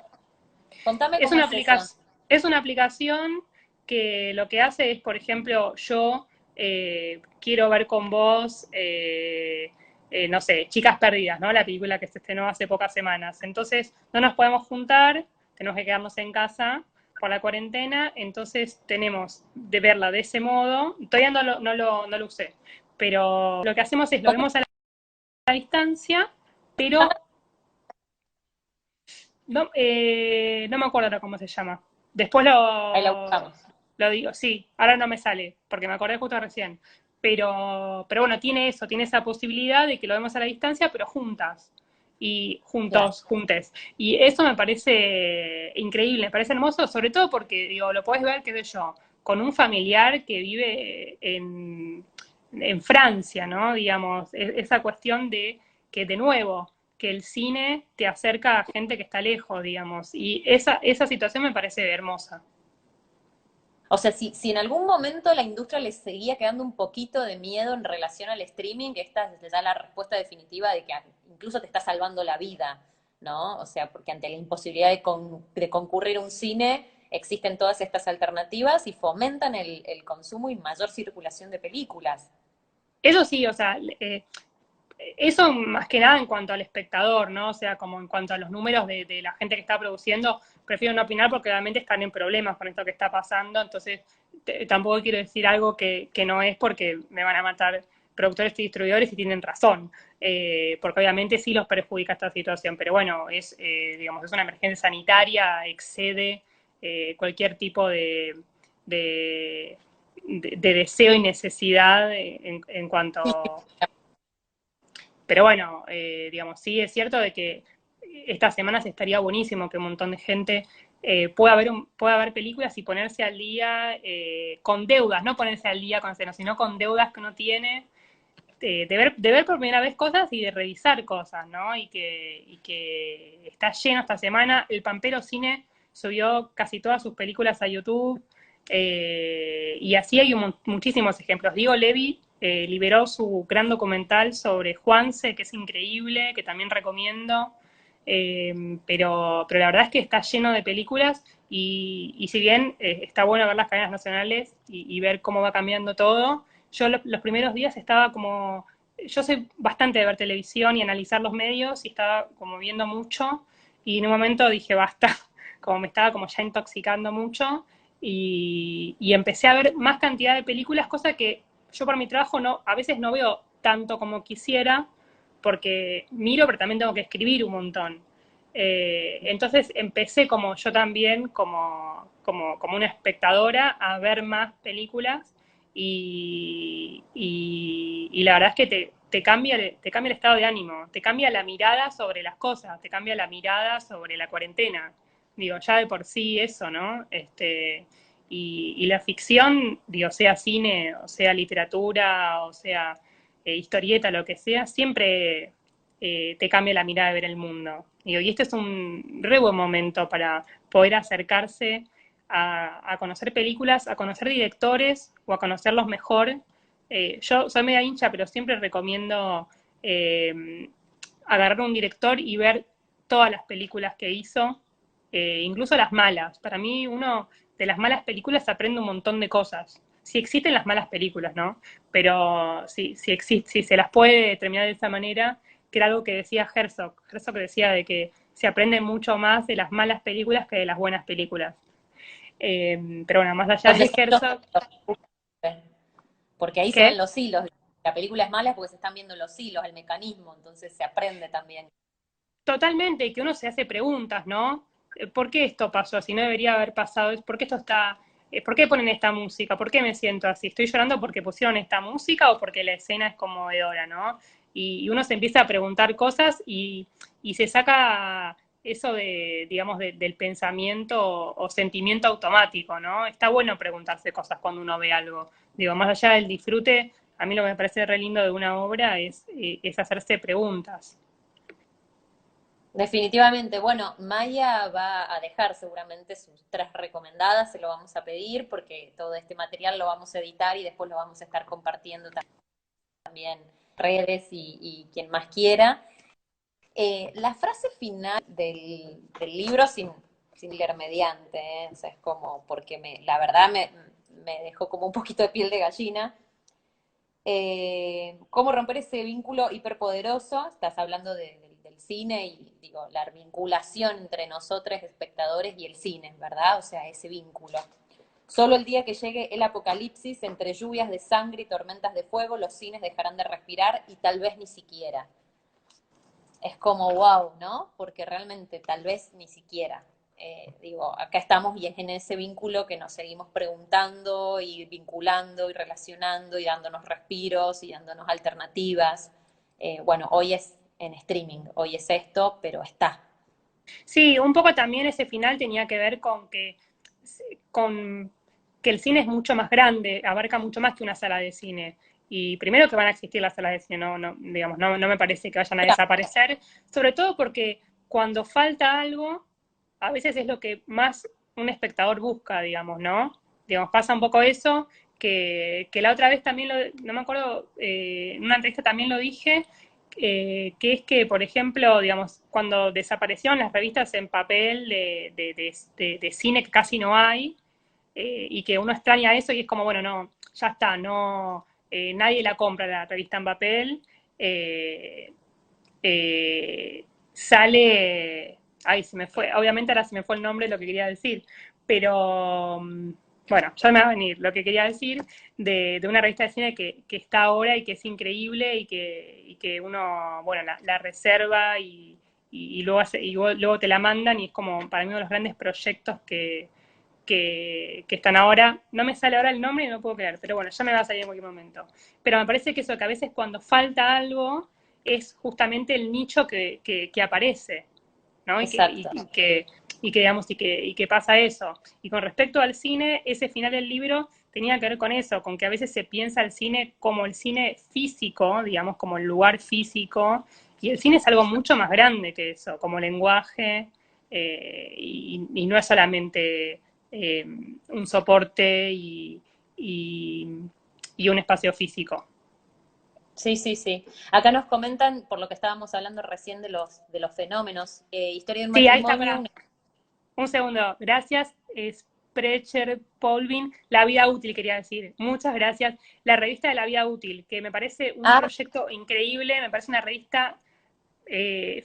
Speaker 1: contame
Speaker 2: Es
Speaker 1: cómo
Speaker 2: una,
Speaker 1: es eso.
Speaker 2: aplicación, es una aplicación que lo que hace es, por ejemplo, yo quiero ver con vos, no sé, Chicas Perdidas, ¿no? La película que se estrenó hace pocas semanas. Entonces, no nos podemos juntar, tenemos que quedarnos en casa por la cuarentena, entonces tenemos de verla de ese modo. Todavía no lo usé, pero lo que hacemos es lo
Speaker 1: ¿Cómo?
Speaker 2: vemos a la distancia,
Speaker 1: Ah,
Speaker 2: pero no me acuerdo ahora cómo se llama. Después
Speaker 1: ahí la buscamos.
Speaker 2: lo digo, sí, ahora no me sale, porque me acordé justo recién. Pero bueno, tiene eso, tiene esa posibilidad de que lo vemos a la distancia, pero juntas. Y
Speaker 1: Claro.
Speaker 2: juntos, juntes. Y eso me parece increíble, me parece hermoso, sobre todo porque, digo, lo podés ver, qué sé yo, con un familiar que vive en Francia, ¿no? Digamos, esa cuestión de que, de nuevo, que el cine te acerca a gente que está lejos, digamos. Y esa situación me parece hermosa.
Speaker 1: O sea, si en algún momento la industria le seguía quedando un poquito de miedo en relación al streaming, que esta es ya la respuesta definitiva de que incluso te está salvando la vida. ¿no? O sea, porque ante la imposibilidad de concurrir a un cine, existen todas estas alternativas y fomentan el consumo y mayor circulación de películas.
Speaker 2: Eso sí, o sea, eso más que nada en cuanto al espectador, ¿no? O sea, como en cuanto a los números de la gente que está produciendo, prefiero no opinar porque realmente están en problemas con esto que está pasando, entonces tampoco quiero decir algo que no es porque me van a matar productores y distribuidores y tienen razón, porque obviamente sí los perjudica esta situación, pero bueno, digamos, es una emergencia sanitaria, excede cualquier tipo de, de deseo y necesidad en cuanto. Pero bueno, digamos, sí es cierto de que estas semanas estaría buenísimo que un montón de gente pueda ver películas y ponerse al día con deudas, no ponerse al día con cero, sino con deudas que uno tiene, de ver por primera vez cosas y de revisar cosas, ¿no? Y que está lleno esta semana. El Pampero Cine subió casi todas sus películas a YouTube, y así hay muchísimos ejemplos. Diego Levy liberó su gran documental sobre Juanse, que es increíble, que también recomiendo. Pero la verdad es que está lleno de películas y si bien está bueno ver las cadenas nacionales y ver cómo va cambiando todo, yo los primeros días estaba como, yo soy bastante de ver televisión y analizar los medios y estaba como viendo mucho y en un momento dije basta, como me estaba como ya intoxicando mucho y empecé a ver más cantidad de películas, cosa que yo por mi trabajo no, a veces no veo tanto como quisiera porque miro pero también tengo que escribir un montón. Entonces empecé como yo también, como una espectadora, a ver más películas y la verdad es que te cambia el estado de ánimo, te cambia la mirada sobre las cosas, te cambia la mirada sobre la cuarentena. Digo, ya de por sí eso, ¿no? Y la ficción, digo, sea cine, o sea literatura, o sea historieta, lo que sea, siempre te cambia la mirada de ver el mundo. Digo, y este es un re buen momento para poder acercarse a conocer películas, a conocer directores o a conocerlos mejor. Yo soy media hincha, pero siempre recomiendo agarrar un director y ver todas las películas que hizo, incluso las malas. Para mí, uno de las malas películas aprende un montón de cosas. Si existen las malas películas, ¿no? Pero si se las puede determinar de esa manera, que era algo que decía Herzog. Herzog decía de que se aprende mucho más de las malas películas que de las buenas películas. Pero bueno, más allá
Speaker 1: Son
Speaker 2: de
Speaker 1: desafíos
Speaker 2: Herzog,
Speaker 1: porque ahí se ven
Speaker 2: ¿qué?
Speaker 1: los hilos. La película es mala porque se están viendo los hilos, el mecanismo, entonces se aprende también.
Speaker 2: Totalmente, y que uno se hace preguntas, ¿no? ¿Por qué esto pasó? Si no debería haber pasado, ¿por qué esto está, por qué ponen esta música? ¿Por qué me siento así? ¿Estoy llorando porque pusieron esta música o porque la escena es conmovedora, ¿no? Y uno se empieza a preguntar cosas y se saca eso de, digamos, del pensamiento o sentimiento automático, ¿no? Está bueno preguntarse cosas cuando uno ve algo. Digo, más allá del disfrute, a mí lo que me parece re lindo de una obra es hacerse preguntas.
Speaker 1: Definitivamente, bueno, Maya va a dejar seguramente sus tres recomendadas, se lo vamos a pedir porque todo este material lo vamos a editar y después lo vamos a estar compartiendo también en redes y quien más quiera. La frase final del libro, sin leer mediante, o sea, es como, porque la verdad me dejó como un poquito de piel de gallina. Cómo romper ese vínculo hiperpoderoso, estás hablando del cine y digo, la vinculación entre nosotros, espectadores, y el cine, ¿verdad? O sea, ese vínculo. Solo el día que llegue el apocalipsis, entre lluvias de sangre y tormentas de fuego, los cines dejarán de respirar y tal vez ni siquiera. Es como wow, ¿no? Porque realmente tal vez ni siquiera. Digo, acá estamos y es en ese vínculo que nos seguimos preguntando y vinculando y relacionando y dándonos respiros y dándonos alternativas. Bueno, hoy es en streaming, hoy es esto, pero está.
Speaker 2: Sí, un poco también ese final tenía que ver con que el cine es mucho más grande, abarca mucho más que una sala de cine. Y primero que van a existir las salas de cine, digamos, no me parece que vayan a desaparecer, sobre todo porque cuando falta algo, a veces es lo que más un espectador busca, digamos, ¿no? Digamos, pasa un poco eso, que la otra vez también, no me acuerdo, en una entrevista también lo dije, que es que, por ejemplo, digamos, cuando desaparecieron las revistas en papel de cine que casi no hay, y que uno extraña eso y es como, bueno, no, ya está, no, nadie la compra la revista en papel, eh, sale, ay, se me fue, obviamente ahora se me fue el nombre de lo que quería decir, pero bueno, ya me va a venir lo que quería decir de una revista de cine que está ahora y que es increíble y que uno, bueno, la reserva y luego, luego te la mandan y es como para mí uno de los grandes proyectos que están ahora. No me sale ahora el nombre y no puedo creer, pero bueno, ya me va a salir en cualquier momento. Pero me parece que eso, que a veces cuando falta algo, es justamente el nicho que aparece, ¿no?
Speaker 1: Exacto.
Speaker 2: Digamos, y que pasa eso. Y con respecto al cine, ese final del libro tenía que ver con eso, con que a veces se piensa el cine como el cine físico, digamos, como el lugar físico, y el cine es algo mucho más grande que eso, como lenguaje, y no es solamente eh, un soporte y, y un espacio físico.
Speaker 1: Sí, sí, sí. Acá nos comentan, por lo que estábamos hablando recién de los fenómenos, Historia de un
Speaker 2: Sí, ahí está,
Speaker 1: matrimonio,
Speaker 2: para un segundo. Gracias, Sprecher Polvin. La vida útil, quería decir. Muchas gracias. La revista de la vida útil, que me parece un
Speaker 1: ah,
Speaker 2: proyecto increíble, me parece una revista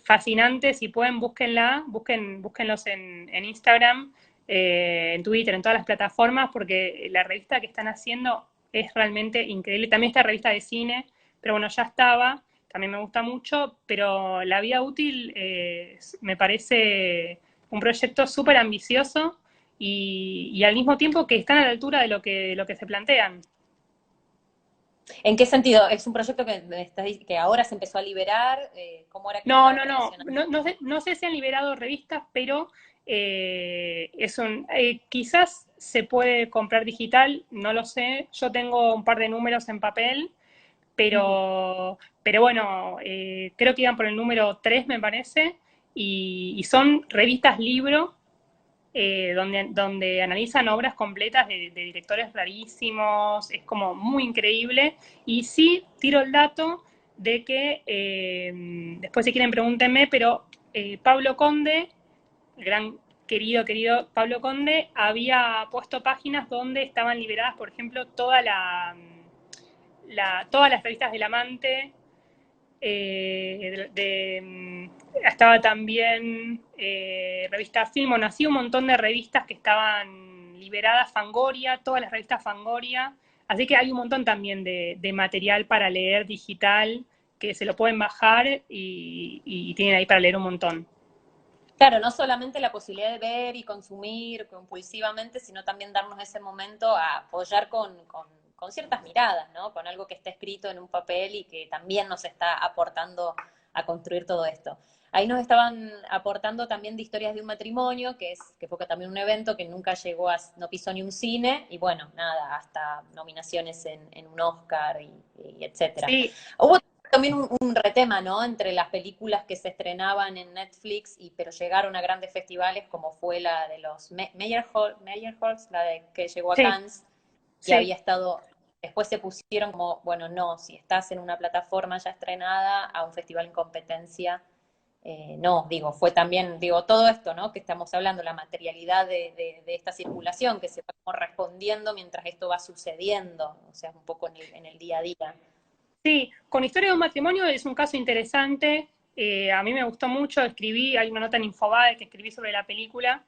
Speaker 2: fascinante. Si pueden, búsquenla, búsquenlos en Instagram, en Twitter, en todas las plataformas, porque la revista que están haciendo es realmente increíble. También esta revista de cine, pero bueno, ya estaba, también me gusta mucho, pero La Vida Útil me parece un proyecto súper ambicioso y al mismo tiempo que están a la altura de lo que se plantean.
Speaker 1: ¿en qué sentido? ¿Es un proyecto que ahora se empezó a liberar? ¿Cómo era que lo
Speaker 2: No,
Speaker 1: estaban
Speaker 2: no, no,
Speaker 1: relacionando?
Speaker 2: no, no sé, no sé si han liberado revistas, pero quizás se puede comprar digital, no lo sé. Yo tengo un par de números en papel,
Speaker 1: Ujú.
Speaker 2: pero bueno, creo que iban por el número 3 me parece, y son revistas libro, donde analizan obras completas de directores rarísimos, es como muy increíble. Y sí, tiro el dato de que, después si quieren pregúntenme, pero Pablo Conde, el gran querido Pablo Conde, había puesto páginas donde estaban liberadas, por ejemplo, todas las revistas del Amante, estaba también revista Film, bueno, así un montón de revistas que estaban liberadas, Fangoria, todas las revistas Fangoria, así que hay un montón también de material para leer digital que se lo pueden bajar y tienen ahí para leer un montón.
Speaker 1: Claro, no solamente la posibilidad de ver y consumir compulsivamente, sino también darnos ese momento a apoyar con ciertas miradas, ¿no? Con algo que está escrito en un papel y que también nos está aportando a construir todo esto. Ahí nos estaban aportando también de historias de un matrimonio, que fue también un evento que nunca llegó no pisó ni un cine, y bueno, nada, hasta nominaciones en un Oscar y etcétera.
Speaker 2: Sí,
Speaker 1: Hubo también un retema, ¿no? Entre las películas que se estrenaban en Netflix, pero llegaron a grandes festivales, como fue la de los Meyerholz, la de que llegó a
Speaker 2: sí,
Speaker 1: Cannes y
Speaker 2: sí.
Speaker 1: había estado. Después se pusieron como, bueno, no, si estás en una plataforma ya estrenada, a un festival en competencia, no, digo, fue también, digo, todo esto, ¿no? Que estamos hablando, la materialidad de esta circulación, que se va como respondiendo mientras esto va sucediendo, o sea, un poco en el día a día.
Speaker 2: Sí, con Historia de un matrimonio es un caso interesante. A mí me gustó mucho, hay una nota en Infobae que escribí sobre la película.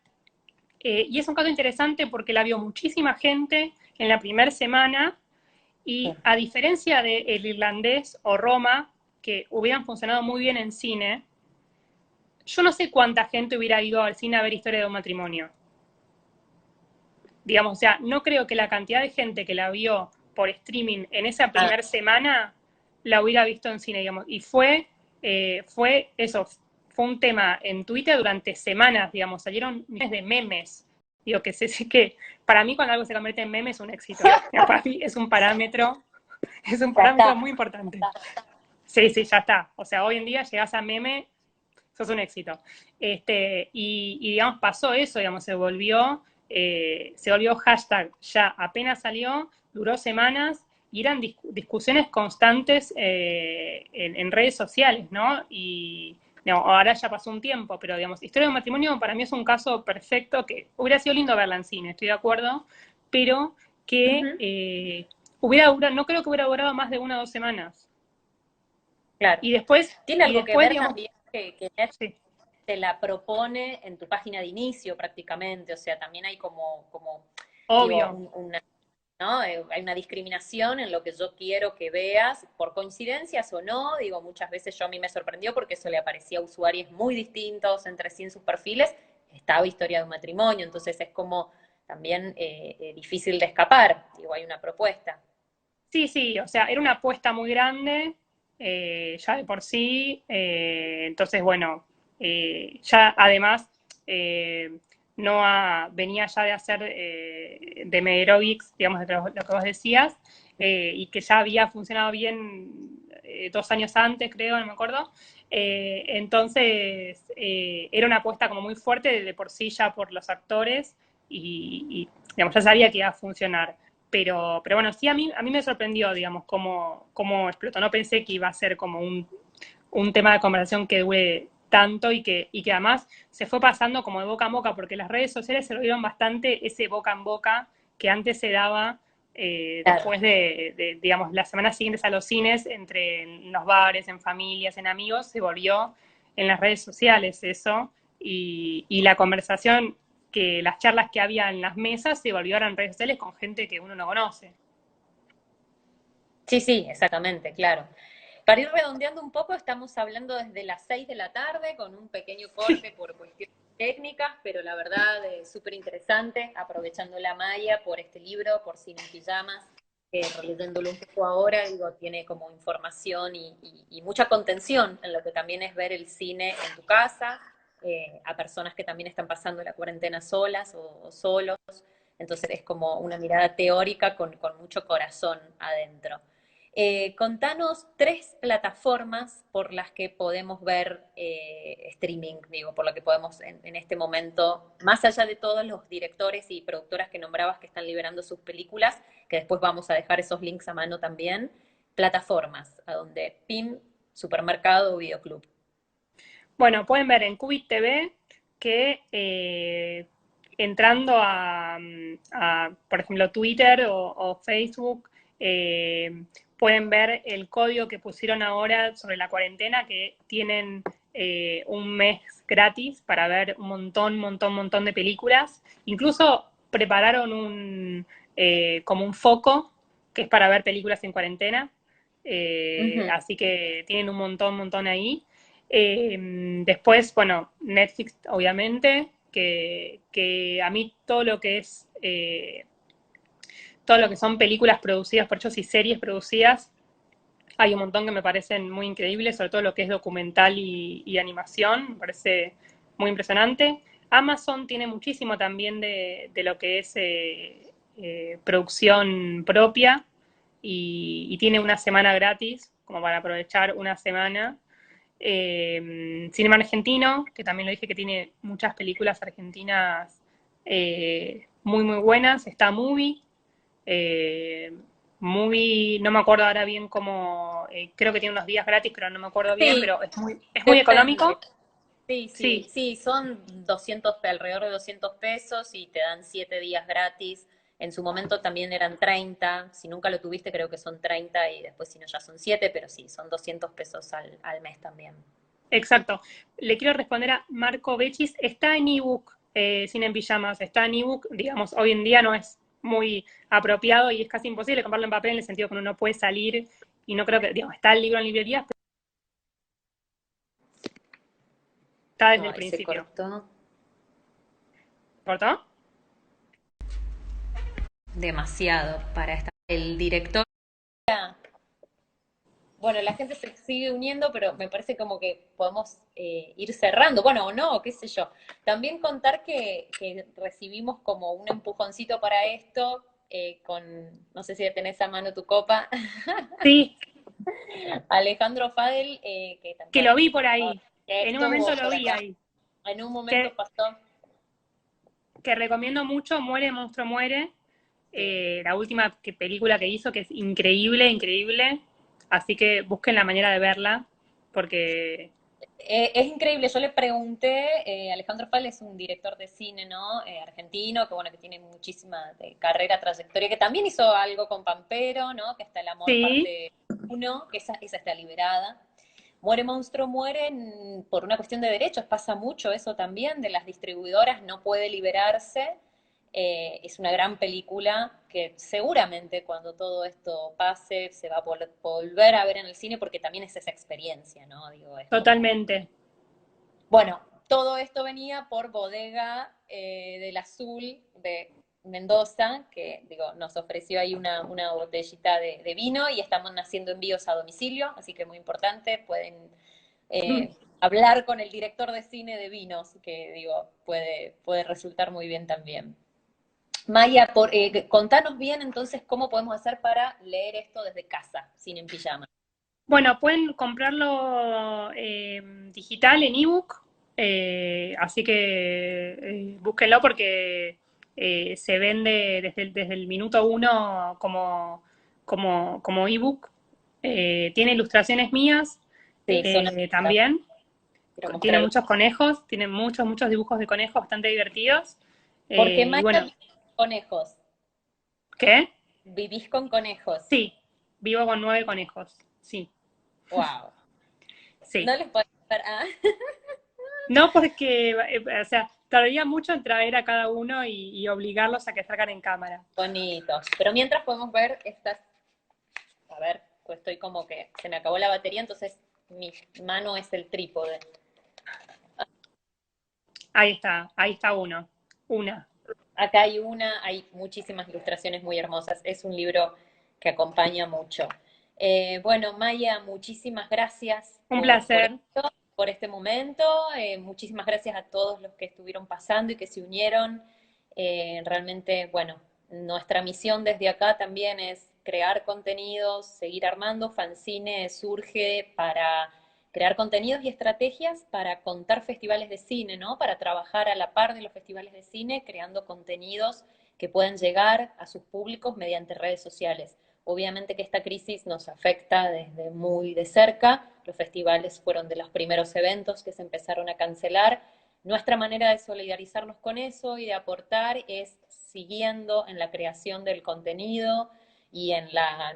Speaker 2: Y es un caso interesante porque la vio muchísima gente en la primera semana y a diferencia de El Irlandés o Roma, que hubieran funcionado muy bien en cine, yo no sé cuánta gente hubiera ido al cine a ver Historia de un matrimonio. Digamos, o sea, no creo que la cantidad de gente que la vio por streaming en esa
Speaker 1: Ah,
Speaker 2: primera semana la hubiera visto en cine, digamos. Y fue eso, fue un tema en Twitter durante semanas, digamos, salieron millones de memes. Digo, que sé que para mí cuando algo se convierte en meme es un éxito. Para mí es un
Speaker 1: ya
Speaker 2: parámetro
Speaker 1: está.
Speaker 2: muy importante. Sí, sí, ya está. O sea, hoy en día llegas a meme, sos un éxito. Digamos, pasó eso, digamos, se volvió hashtag, ya apenas salió, duró semanas y eran discusiones constantes en redes sociales, ¿no? Y no, ahora ya pasó un tiempo, pero digamos, Historia de un matrimonio para mí es un caso perfecto que hubiera sido lindo verla en cine, estoy de acuerdo, pero que
Speaker 1: Ujú,
Speaker 2: hubiera durado, no creo que hubiera durado más de 1 o 2 semanas.
Speaker 1: claro. Tiene
Speaker 2: Y
Speaker 1: algo que
Speaker 2: después,
Speaker 1: ver
Speaker 2: digamos,
Speaker 1: también que Netflix
Speaker 2: sí,
Speaker 1: te la propone en tu página de inicio prácticamente, o sea, también hay como digo,
Speaker 2: obvio.
Speaker 1: una, ¿no? Hay una discriminación en lo que yo quiero que veas, por coincidencias o no, digo, muchas veces yo a mí me sorprendió porque eso le aparecía a usuarios muy distintos entre sí en sus perfiles, estaba Historia de un matrimonio, entonces es como también difícil de escapar, digo, hay una propuesta.
Speaker 2: Sí, sí, o sea, era una apuesta muy grande, ya de por sí, entonces, bueno, ya además, eh, Noah venía ya de hacer de Meyerowitz, digamos, de lo que vos decías, y que ya había funcionado bien 2 años antes, creo, no me acuerdo. Entonces, era una apuesta como muy fuerte de por sí ya por los actores y digamos, ya sabía que iba a funcionar. Pero bueno, sí, a mí me sorprendió, digamos, cómo explotó. No pensé que iba a ser como un tema de conversación que dure tanto y que además se fue pasando como de boca en boca, porque las redes sociales se lo dieron bastante ese boca en boca que antes se daba
Speaker 1: Claro.
Speaker 2: después digamos, las semanas siguientes a los cines, entre en los bares, en familias, en amigos, se volvió en las redes sociales eso, y la conversación que las charlas que había en las mesas se volvieron en redes sociales con gente que uno no conoce.
Speaker 1: Sí, sí, exactamente, claro. Para ir redondeando un poco, estamos hablando desde las 6 de la tarde con un pequeño corte por cuestiones técnicas, pero la verdad es súper interesante, aprovechando la malla por este libro, por Cine en Pijamas, que releyéndolo un poco ahora, digo, tiene como información y mucha contención en lo que también es ver el cine en tu casa, a personas que también están pasando la cuarentena solas o solos, entonces es como una mirada teórica con mucho corazón adentro. Contanos 3 plataformas por las que podemos ver streaming, digo, por lo que podemos en este momento, más allá de todos los directores y productoras que nombrabas que están liberando sus películas, que después vamos a dejar esos links a mano también, plataformas, a donde PIM, supermercado o videoclub.
Speaker 2: Bueno, pueden ver en Cubit TV que entrando por ejemplo, Twitter o Facebook, pueden ver el código que pusieron ahora sobre la cuarentena, que tienen un mes gratis para ver un montón de películas. Incluso prepararon como un foco que es para ver películas en cuarentena.
Speaker 1: Ujú.
Speaker 2: Así que tienen un montón ahí. Después, bueno, Netflix, obviamente, que a mí todo lo que son películas producidas por ellos y series producidas, hay un montón que me parecen muy increíbles, sobre todo lo que es documental y animación, me parece muy impresionante. Amazon tiene muchísimo también de lo que es producción propia y tiene una semana gratis, como para aprovechar una semana. Cinema argentino, que también lo dije que tiene muchas películas argentinas muy buenas. Está Movie. Eh, Movie, no me acuerdo ahora bien cómo, creo que tiene unos días gratis, pero no me acuerdo bien,
Speaker 1: Sí,
Speaker 2: pero es muy
Speaker 1: depende.
Speaker 2: económico.
Speaker 1: Sí, sí,
Speaker 2: Sí,
Speaker 1: sí, son 200, alrededor de 200 pesos y te dan 7 días gratis. En su momento también eran 30. Si nunca lo tuviste, creo que son 30 y después si no ya son 7, pero sí, son 200 pesos al mes también.
Speaker 2: exacto. Le quiero responder a Marco Bechis. Está en ebook, Cine en Pijamas, está en ebook. Digamos, hoy en día no es muy apropiado y es casi imposible comprarlo en papel en el sentido que uno no puede salir y no creo que, digamos, está el libro en librerías, pero está desde el
Speaker 1: Ay, se
Speaker 2: principio.
Speaker 1: cortó
Speaker 2: ¿Cortó?
Speaker 1: demasiado para esta. El director, bueno, la gente se sigue uniendo, pero me parece como que podemos ir cerrando. Bueno, o no, qué sé yo. También contar que recibimos como un empujoncito para esto, no sé si tenés a mano tu copa,
Speaker 2: Sí,
Speaker 1: Alejandro Fadel, que
Speaker 2: que lo
Speaker 1: bueno,
Speaker 2: vi por ahí.
Speaker 1: que
Speaker 2: En un
Speaker 1: estuvo
Speaker 2: momento lo
Speaker 1: por
Speaker 2: vi
Speaker 1: acá.
Speaker 2: ahí.
Speaker 1: En un momento
Speaker 2: Que,
Speaker 1: pasó.
Speaker 2: que recomiendo mucho, Muere, Monstruo Muere.
Speaker 1: Sí.
Speaker 2: la última película que hizo, que es increíble, increíble. Así que busquen la manera de verla, porque
Speaker 1: Es increíble, yo le pregunté, Alejandro Fal es un director de cine, ¿no? Argentino, que bueno, que tiene muchísima carrera, trayectoria, que también hizo algo con Pampero, ¿no? Que está El amor
Speaker 2: sí,
Speaker 1: parte uno, que esa está liberada. Muere Monstruo, muere por una cuestión de derechos, pasa mucho eso también, de las distribuidoras, no puede liberarse. Es una gran película que seguramente cuando todo esto pase se va a volver a ver en el cine porque también es esa experiencia, ¿no? Digo, es como
Speaker 2: totalmente.
Speaker 1: bueno, todo esto venía por Bodega del Azul de Mendoza, que digo, nos ofreció ahí una botellita de vino y estamos haciendo envíos a domicilio, así que muy importante, pueden hablar con el director de cine de vinos, que digo, puede resultar muy bien también. Maya, contanos bien entonces cómo podemos hacer para leer esto desde casa, sin en pijama.
Speaker 2: Bueno, pueden comprarlo digital en ebook, así que búsquenlo porque se vende desde el minuto uno como ebook. Tiene ilustraciones mías
Speaker 1: Sí, son
Speaker 2: también.
Speaker 1: quiero
Speaker 2: Tiene
Speaker 1: mostrar.
Speaker 2: muchos conejos, tiene muchos, muchos dibujos de conejos bastante divertidos.
Speaker 1: Porque
Speaker 2: Y
Speaker 1: Maya
Speaker 2: bueno,
Speaker 1: vive con conejos.
Speaker 2: ¿qué?
Speaker 1: Vivís con conejos.
Speaker 2: Sí, vivo con 9 conejos. Sí,
Speaker 1: Wow.
Speaker 2: sí.
Speaker 1: No les puedo dar. Ah,
Speaker 2: No porque, o sea, tardaría mucho en traer a cada uno y obligarlos a que salgan en cámara.
Speaker 1: bonitos. Pero mientras podemos ver estas. A ver, pues estoy como que se me acabó la batería, entonces mi mano es el trípode.
Speaker 2: Ahí está uno. Una.
Speaker 1: Acá hay muchísimas ilustraciones muy hermosas. Es un libro que acompaña mucho. Bueno, Maya, muchísimas gracias
Speaker 2: Un
Speaker 1: por
Speaker 2: placer.
Speaker 1: esto, por este momento. Muchísimas gracias a todos los que estuvieron pasando y que se unieron. Realmente, bueno, nuestra misión desde acá también es crear contenidos, seguir armando. Fanzine surge para crear contenidos y estrategias para contar festivales de cine, ¿no? Para trabajar a la par de los festivales de cine, creando contenidos que puedan llegar a sus públicos mediante redes sociales. Obviamente que esta crisis nos afecta desde muy de cerca. Los festivales fueron de los primeros eventos que se empezaron a cancelar. Nuestra manera de solidarizarnos con eso y de aportar es siguiendo en la creación del contenido y en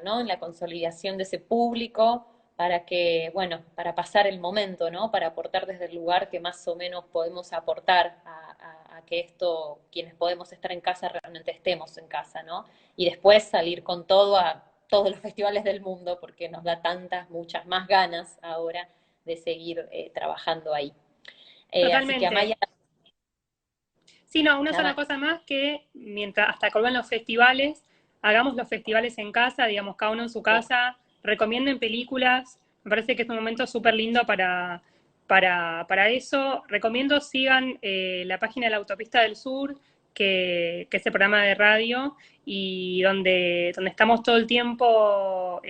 Speaker 1: ¿no? en la consolidación de ese público para que, bueno, para pasar el momento, ¿no? Para aportar desde el lugar que más o menos podemos aportar a que esto, quienes podemos estar en casa, realmente estemos en casa, ¿no? Y después salir con todo a todos los festivales del mundo, porque nos da tantas, muchas más ganas ahora de seguir trabajando ahí. Así que
Speaker 2: Totalmente.
Speaker 1: Amaya,
Speaker 2: Sí, no, una sola
Speaker 1: nada,
Speaker 2: cosa más que mientras hasta que vuelvan los festivales, hagamos los festivales en casa, digamos, cada uno en su
Speaker 1: sí,
Speaker 2: casa, recomienden películas, me parece que es un momento súper lindo para eso. Recomiendo sigan la página de la Autopista del Sur, que es el programa de radio, y donde estamos todo el tiempo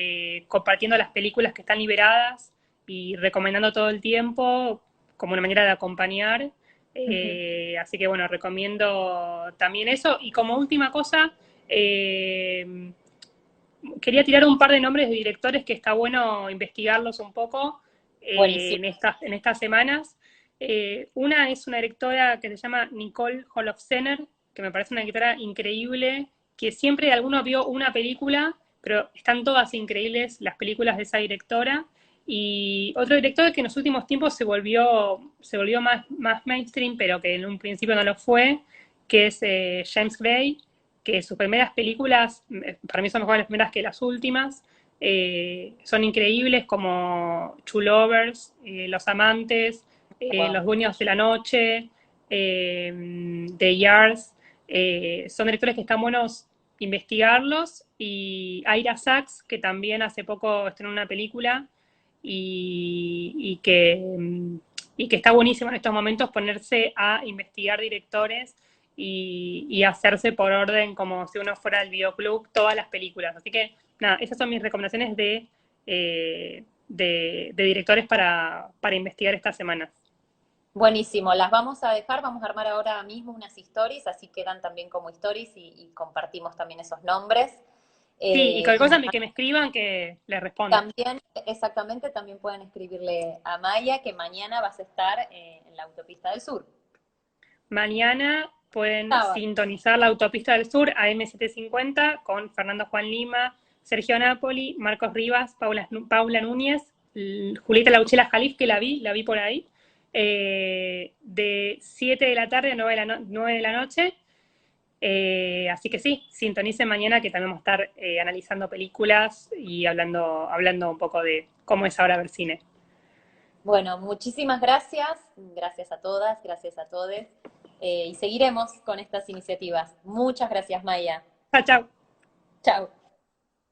Speaker 2: compartiendo las películas que están liberadas y recomendando todo el tiempo como una manera de acompañar. Así que bueno, recomiendo también eso. Y como última cosa, quería tirar un par de nombres de directores que está bueno investigarlos un poco
Speaker 1: buenísimo.
Speaker 2: en estas semanas. Una es una directora que se llama Nicole Holofcener, que me parece una directora increíble, que siempre alguno vio una película, pero están todas increíbles las películas de esa directora. Y otro director que en los últimos tiempos se volvió más mainstream, pero que en un principio no lo fue, que es James Gray, que sus primeras películas, para mí son mejores las primeras que las últimas, son increíbles como True Lovers, Los Amantes,
Speaker 1: Wow.
Speaker 2: Los Dueños de la Noche, The Yards, son directores que están buenos investigarlos, y Ira Sachs, que también hace poco estrenó una película y, y, que, y que está buenísimo en estos momentos ponerse a investigar directores y hacerse por orden como si uno fuera el videoclub todas las películas. Así que nada, esas son mis recomendaciones de directores para investigar estas semanas.
Speaker 1: Buenísimo, las vamos a dejar, vamos a armar ahora mismo unas stories, así quedan también como stories y compartimos también esos nombres.
Speaker 2: Sí, y cualquier
Speaker 1: Y
Speaker 2: cosa que me escriban que les respondo.
Speaker 1: también, exactamente, también pueden escribirle a Maya que mañana vas a estar en la autopista del sur.
Speaker 2: Mañana pueden
Speaker 1: Sábado.
Speaker 2: sintonizar la Autopista del Sur a M750 con Fernando Juan Lima, Sergio Napoli, Marcos Rivas, Paula Núñez, Julieta Lauchela Jalif, que la vi por ahí, de 7 de la tarde a 9 de 9 de la noche. Así que sí, sintonicen mañana que también vamos a estar analizando películas y hablando un poco de cómo es ahora ver cine.
Speaker 1: Bueno, muchísimas gracias, gracias a todas, gracias a todos, y seguiremos con estas iniciativas. Muchas gracias, Maya.
Speaker 2: Chao, chao.
Speaker 1: Chao.